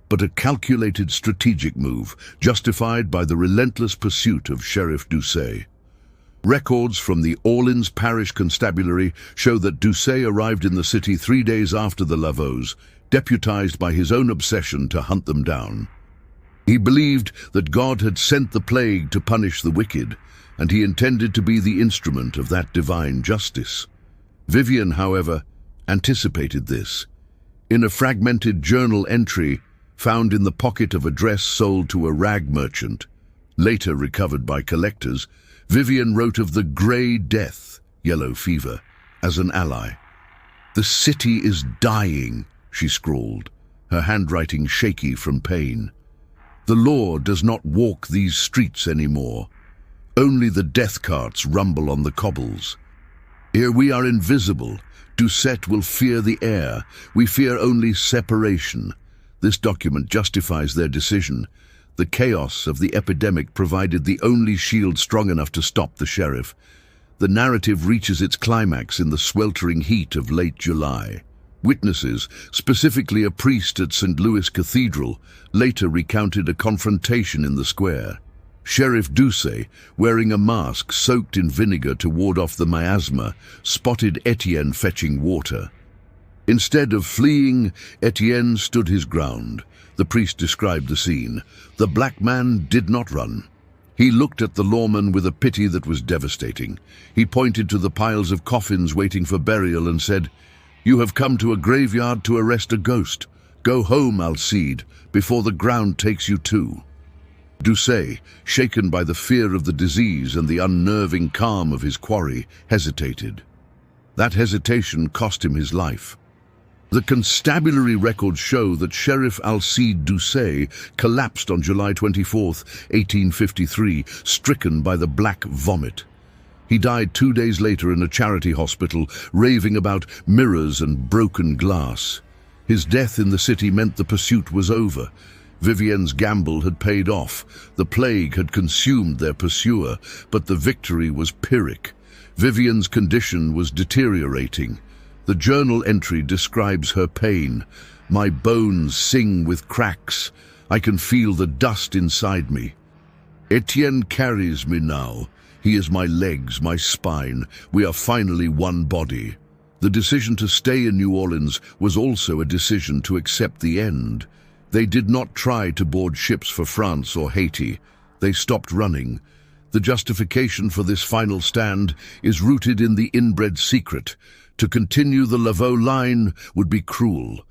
but a calculated strategic move, justified by the relentless pursuit of Sheriff Doucet. Records from the Orleans Parish Constabulary show that Doucet arrived in the city 3 days after the Lavaux, deputized by his own obsession to hunt them down. He believed that God had sent the plague to punish the wicked, and he intended to be the instrument of that divine justice. Vivienne, however, anticipated this. In a fragmented journal entry found in the pocket of a dress sold to a rag merchant, later recovered by collectors, Vivienne wrote of the Grey Death, yellow fever, as an ally. "The city is dying," she scrawled, her handwriting shaky from pain. "The law does not walk these streets anymore. Only the death carts rumble on the cobbles. Here we are invisible. Doucet will fear the air. We fear only separation." This document justifies their decision. The chaos of the epidemic provided the only shield strong enough to stop the sheriff. The narrative reaches its climax in the sweltering heat of late July. Witnesses, specifically a priest at St. Louis Cathedral, later recounted a confrontation in the square. Sheriff Doucet, wearing a mask soaked in vinegar to ward off the miasma, spotted Etienne fetching water. Instead of fleeing, Etienne stood his ground. The priest described the scene. The black man did not run. He looked at the lawman with a pity that was devastating. He pointed to the piles of coffins waiting for burial and said, "You have come to a graveyard to arrest a ghost. Go home, Alcide, before the ground takes you too." Doucet, shaken by the fear of the disease and the unnerving calm of his quarry, hesitated. That hesitation cost him his life. The constabulary records show that Sheriff Alcide Doucet collapsed on July 24, 1853, stricken by the black vomit. He died 2 days later in a charity hospital, raving about mirrors and broken glass. His death in the city meant the pursuit was over. Vivienne's gamble had paid off. The plague had consumed their pursuer, but the victory was Pyrrhic. Vivienne's condition was deteriorating. The journal entry describes her pain. "My bones sing with cracks. I can feel the dust inside me. Etienne carries me now. He is my legs, my spine. We are finally one body." The decision to stay in New Orleans was also a decision to accept the end. They did not try to board ships for France or Haiti. They stopped running. The justification for this final stand is rooted in the inbred secret. To continue the Laveau line would be cruel.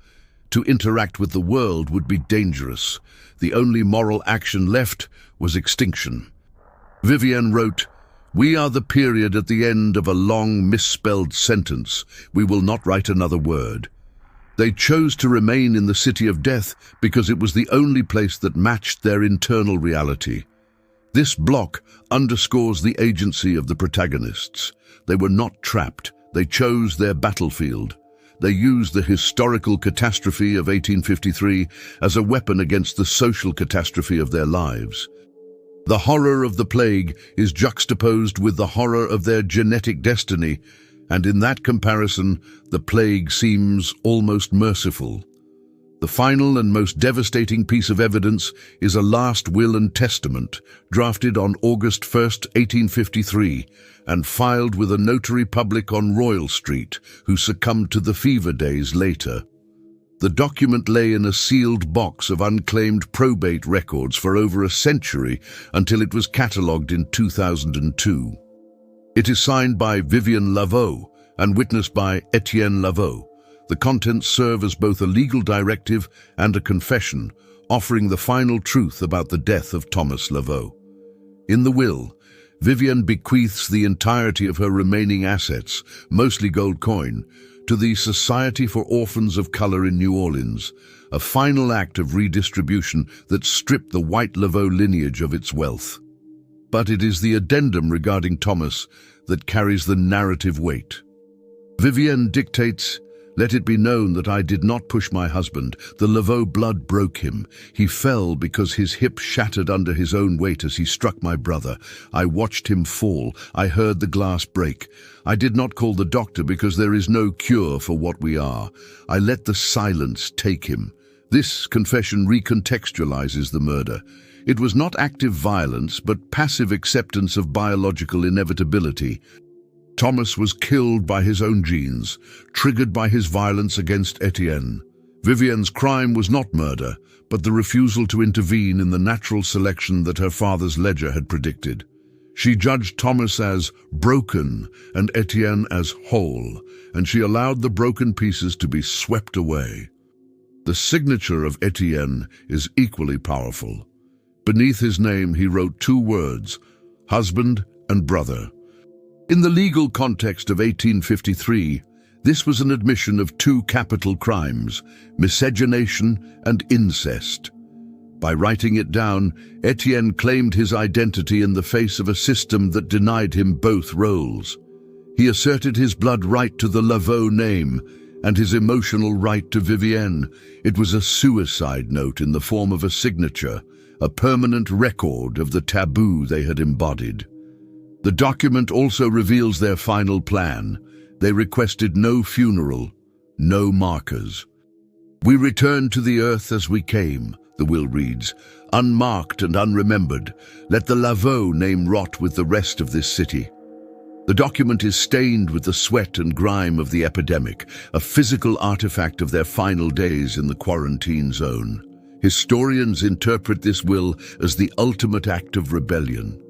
To interact with the world would be dangerous. The only moral action left was extinction. Vivienne wrote, "We are the period at the end of a long misspelled sentence. We will not write another word." They chose to remain in the city of death because it was the only place that matched their internal reality. This block underscores the agency of the protagonists. They were not trapped. They chose their battlefield. They used the historical catastrophe of 1853 as a weapon against the social catastrophe of their lives. The horror of the plague is juxtaposed with the horror of their genetic destiny, and in that comparison, the plague seems almost merciful. The final and most devastating piece of evidence is a last will and testament, drafted on August 1st, 1853, and filed with a notary public on Royal Street, who succumbed to the fever days later. The document lay in a sealed box of unclaimed probate records for over a century until it was catalogued in 2002. It is signed by Vivienne Laveau and witnessed by Etienne Laveau. The contents serve as both a legal directive and a confession, offering the final truth about the death of Thomas Laveau. In the will, Vivienne bequeaths the entirety of her remaining assets, mostly gold coin, to the Society for Orphans of Color in New Orleans, a final act of redistribution that stripped the white Laveau lineage of its wealth. But it is the addendum regarding Thomas that carries the narrative weight. Vivienne dictates, "Let it be known that I did not push my husband. The Laveau blood broke him. He fell because his hip shattered under his own weight as he struck my brother. I watched him fall. I heard the glass break. I did not call the doctor because there is no cure for what we are. I let the silence take him." This confession recontextualizes the murder. It was not active violence, but passive acceptance of biological inevitability. Thomas was killed by his own genes, triggered by his violence against Etienne. Vivienne's crime was not murder, but the refusal to intervene in the natural selection that her father's ledger had predicted. She judged Thomas as broken and Etienne as whole, and she allowed the broken pieces to be swept away. The signature of Etienne is equally powerful. Beneath his name he wrote two words, husband and brother. In the legal context of 1853, this was an admission of two capital crimes, miscegenation and incest. By writing it down, Etienne claimed his identity in the face of a system that denied him both roles. He asserted his blood right to the Laveau name and his emotional right to Vivienne. It was a suicide note in the form of a signature, a permanent record of the taboo they had embodied. The document also reveals their final plan. They requested no funeral, no markers. "We return to the earth as we came," the will reads, "unmarked and unremembered. Let the Laveau name rot with the rest of this city." The document is stained with the sweat and grime of the epidemic, a physical artifact of their final days in the quarantine zone. Historians interpret this will as the ultimate act of rebellion.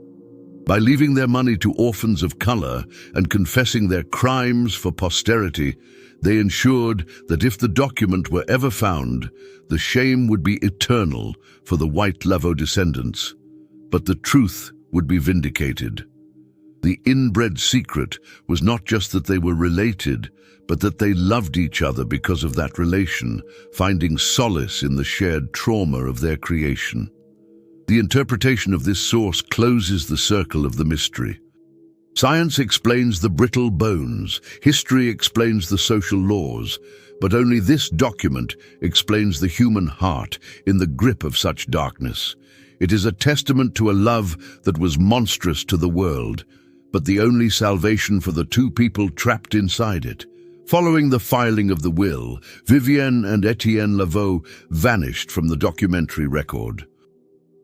By leaving their money to orphans of color and confessing their crimes for posterity, they ensured that if the document were ever found, the shame would be eternal for the white Laveau descendants. But the truth would be vindicated. The inbred secret was not just that they were related, but that they loved each other because of that relation, finding solace in the shared trauma of their creation. The interpretation of this source closes the circle of the mystery. Science explains the brittle bones, history explains the social laws, but only this document explains the human heart in the grip of such darkness. It is a testament to a love that was monstrous to the world, but the only salvation for the two people trapped inside it. Following the filing of the will, Vivienne and Etienne Laveau vanished from the documentary record.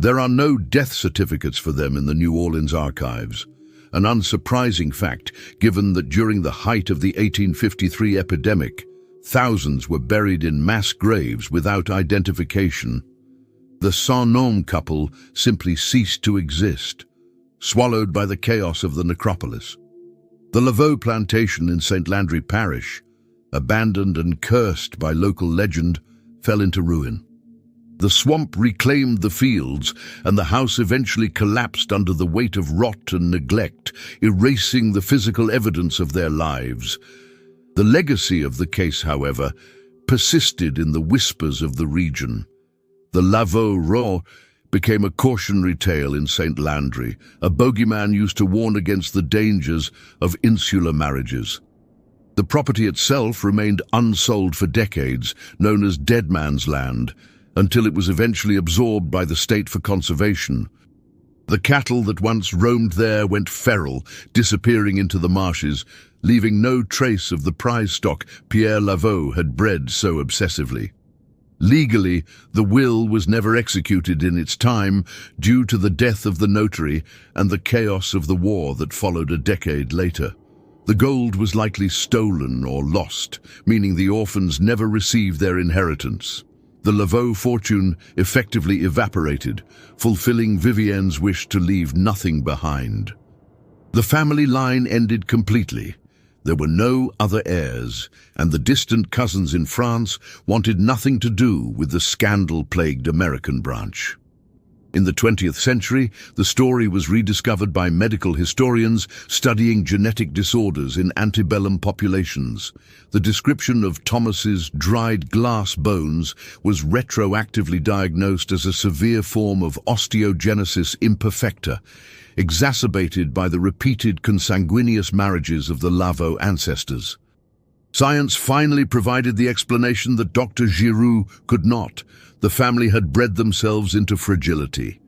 There are no death certificates for them in the New Orleans archives, an unsurprising fact given that during the height of the 1853 epidemic, thousands were buried in mass graves without identification. The sans-nom couple simply ceased to exist, swallowed by the chaos of the necropolis. The Laveau plantation in St. Landry Parish, abandoned and cursed by local legend, fell into ruin. The swamp reclaimed the fields, and the house eventually collapsed under the weight of rot and neglect, erasing the physical evidence of their lives. The legacy of the case, however, persisted in the whispers of the region. The Laveau Row became a cautionary tale in St. Landry, a bogeyman used to warn against the dangers of insular marriages. The property itself remained unsold for decades, known as Dead Man's Land, until it was eventually absorbed by the state for conservation. The cattle that once roamed there went feral, disappearing into the marshes, leaving no trace of the prize stock Pierre Laveau had bred so obsessively. Legally, the will was never executed in its time due to the death of the notary and the chaos of the war that followed a decade later. The gold was likely stolen or lost, meaning the orphans never received their inheritance. The Laveau fortune effectively evaporated, fulfilling Vivienne's wish to leave nothing behind. The family line ended completely. There were no other heirs, and the distant cousins in France wanted nothing to do with the scandal-plagued American branch. In the 20th century, the story was rediscovered by medical historians studying genetic disorders in antebellum populations. The description of Thomas's dried glass bones was retroactively diagnosed as a severe form of osteogenesis imperfecta, exacerbated by the repeated consanguineous marriages of the Laveau ancestors. Science finally provided the explanation that Dr. Giroux could not. The family had bred themselves into fragility.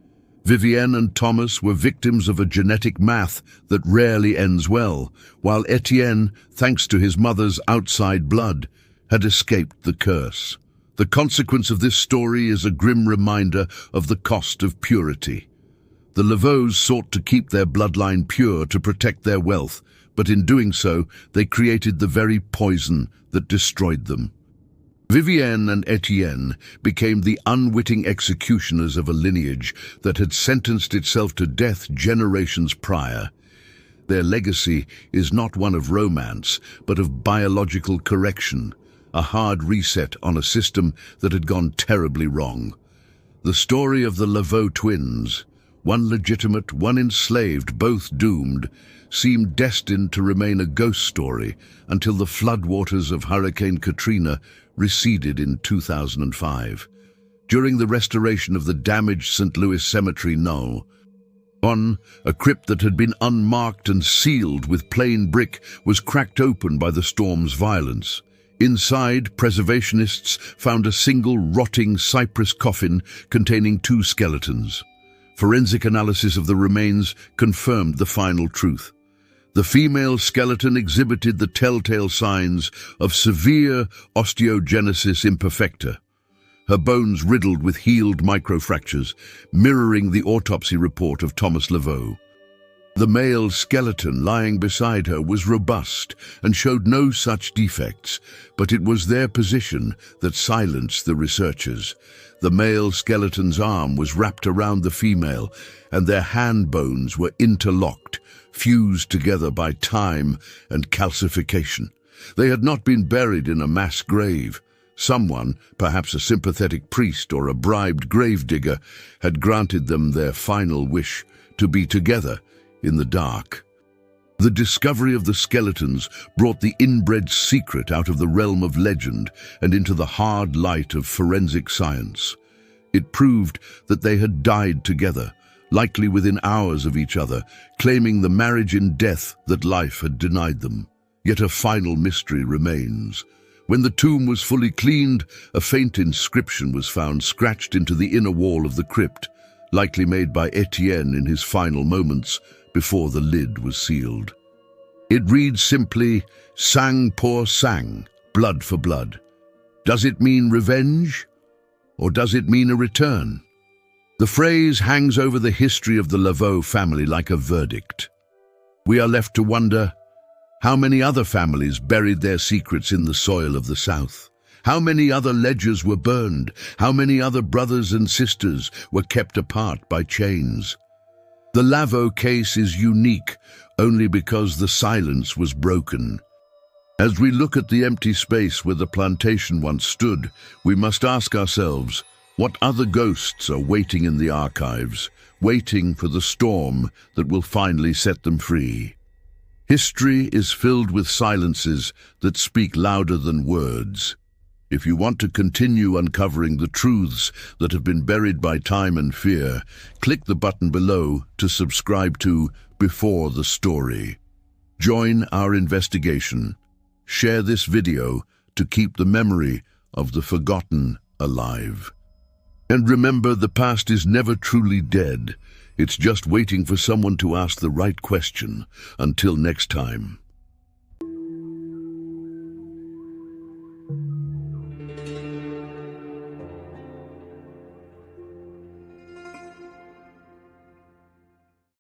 Vivienne and Thomas were victims of a genetic math that rarely ends well, while Etienne, thanks to his mother's outside blood, had escaped the curse. The consequence of this story is a grim reminder of the cost of purity. The Lavaux sought to keep their bloodline pure to protect their wealth, but in doing so, they created the very poison that destroyed them. Vivienne and Etienne became the unwitting executioners of a lineage that had sentenced itself to death generations prior. Their legacy is not one of romance, but of biological correction, a hard reset on a system that had gone terribly wrong. The story of the Laveau twins, one legitimate, one enslaved, both doomed, seemed destined to remain a ghost story until the floodwaters of Hurricane Katrina receded in 2005. During the restoration of the damaged St. Louis Cemetery No. 1, a crypt that had been unmarked and sealed with plain brick was cracked open by the storm's violence. Inside, preservationists found a single rotting cypress coffin containing 2 skeletons. Forensic analysis of the remains confirmed the final truth. The female skeleton exhibited the telltale signs of severe osteogenesis imperfecta, her bones riddled with healed microfractures, mirroring the autopsy report of Thomas Laveau. The male skeleton lying beside her was robust and showed no such defects, but it was their position that silenced the researchers. The male skeleton's arm was wrapped around the female, and their hand bones were interlocked, fused together by time and calcification. They had not been buried in a mass grave. Someone, perhaps a sympathetic priest or a bribed gravedigger, had granted them their final wish to be together in the dark. The discovery of the skeletons brought the inbred secret out of the realm of legend and into the hard light of forensic science. It proved that they had died together, likely within hours of each other, claiming the marriage in death that life had denied them. Yet a final mystery remains. When the tomb was fully cleaned, a faint inscription was found scratched into the inner wall of the crypt, likely made by Etienne in his final moments before the lid was sealed. It reads simply, "Sang pour sang," blood for blood. Does it mean revenge? Or does it mean a return? The phrase hangs over the history of the Laveau family like a verdict. We are left to wonder, how many other families buried their secrets in the soil of the South? How many other ledgers were burned? How many other brothers and sisters were kept apart by chains? The Laveau case is unique only because the silence was broken. As we look at the empty space where the plantation once stood, we must ask ourselves, what other ghosts are waiting in the archives, waiting for the storm that will finally set them free? History is filled with silences that speak louder than words. If you want to continue uncovering the truths that have been buried by time and fear, click the button below to subscribe to Before the Story. Join our investigation. Share this video to keep the memory of the forgotten alive. And remember, the past is never truly dead. It's just waiting for someone to ask the right question. Until next time.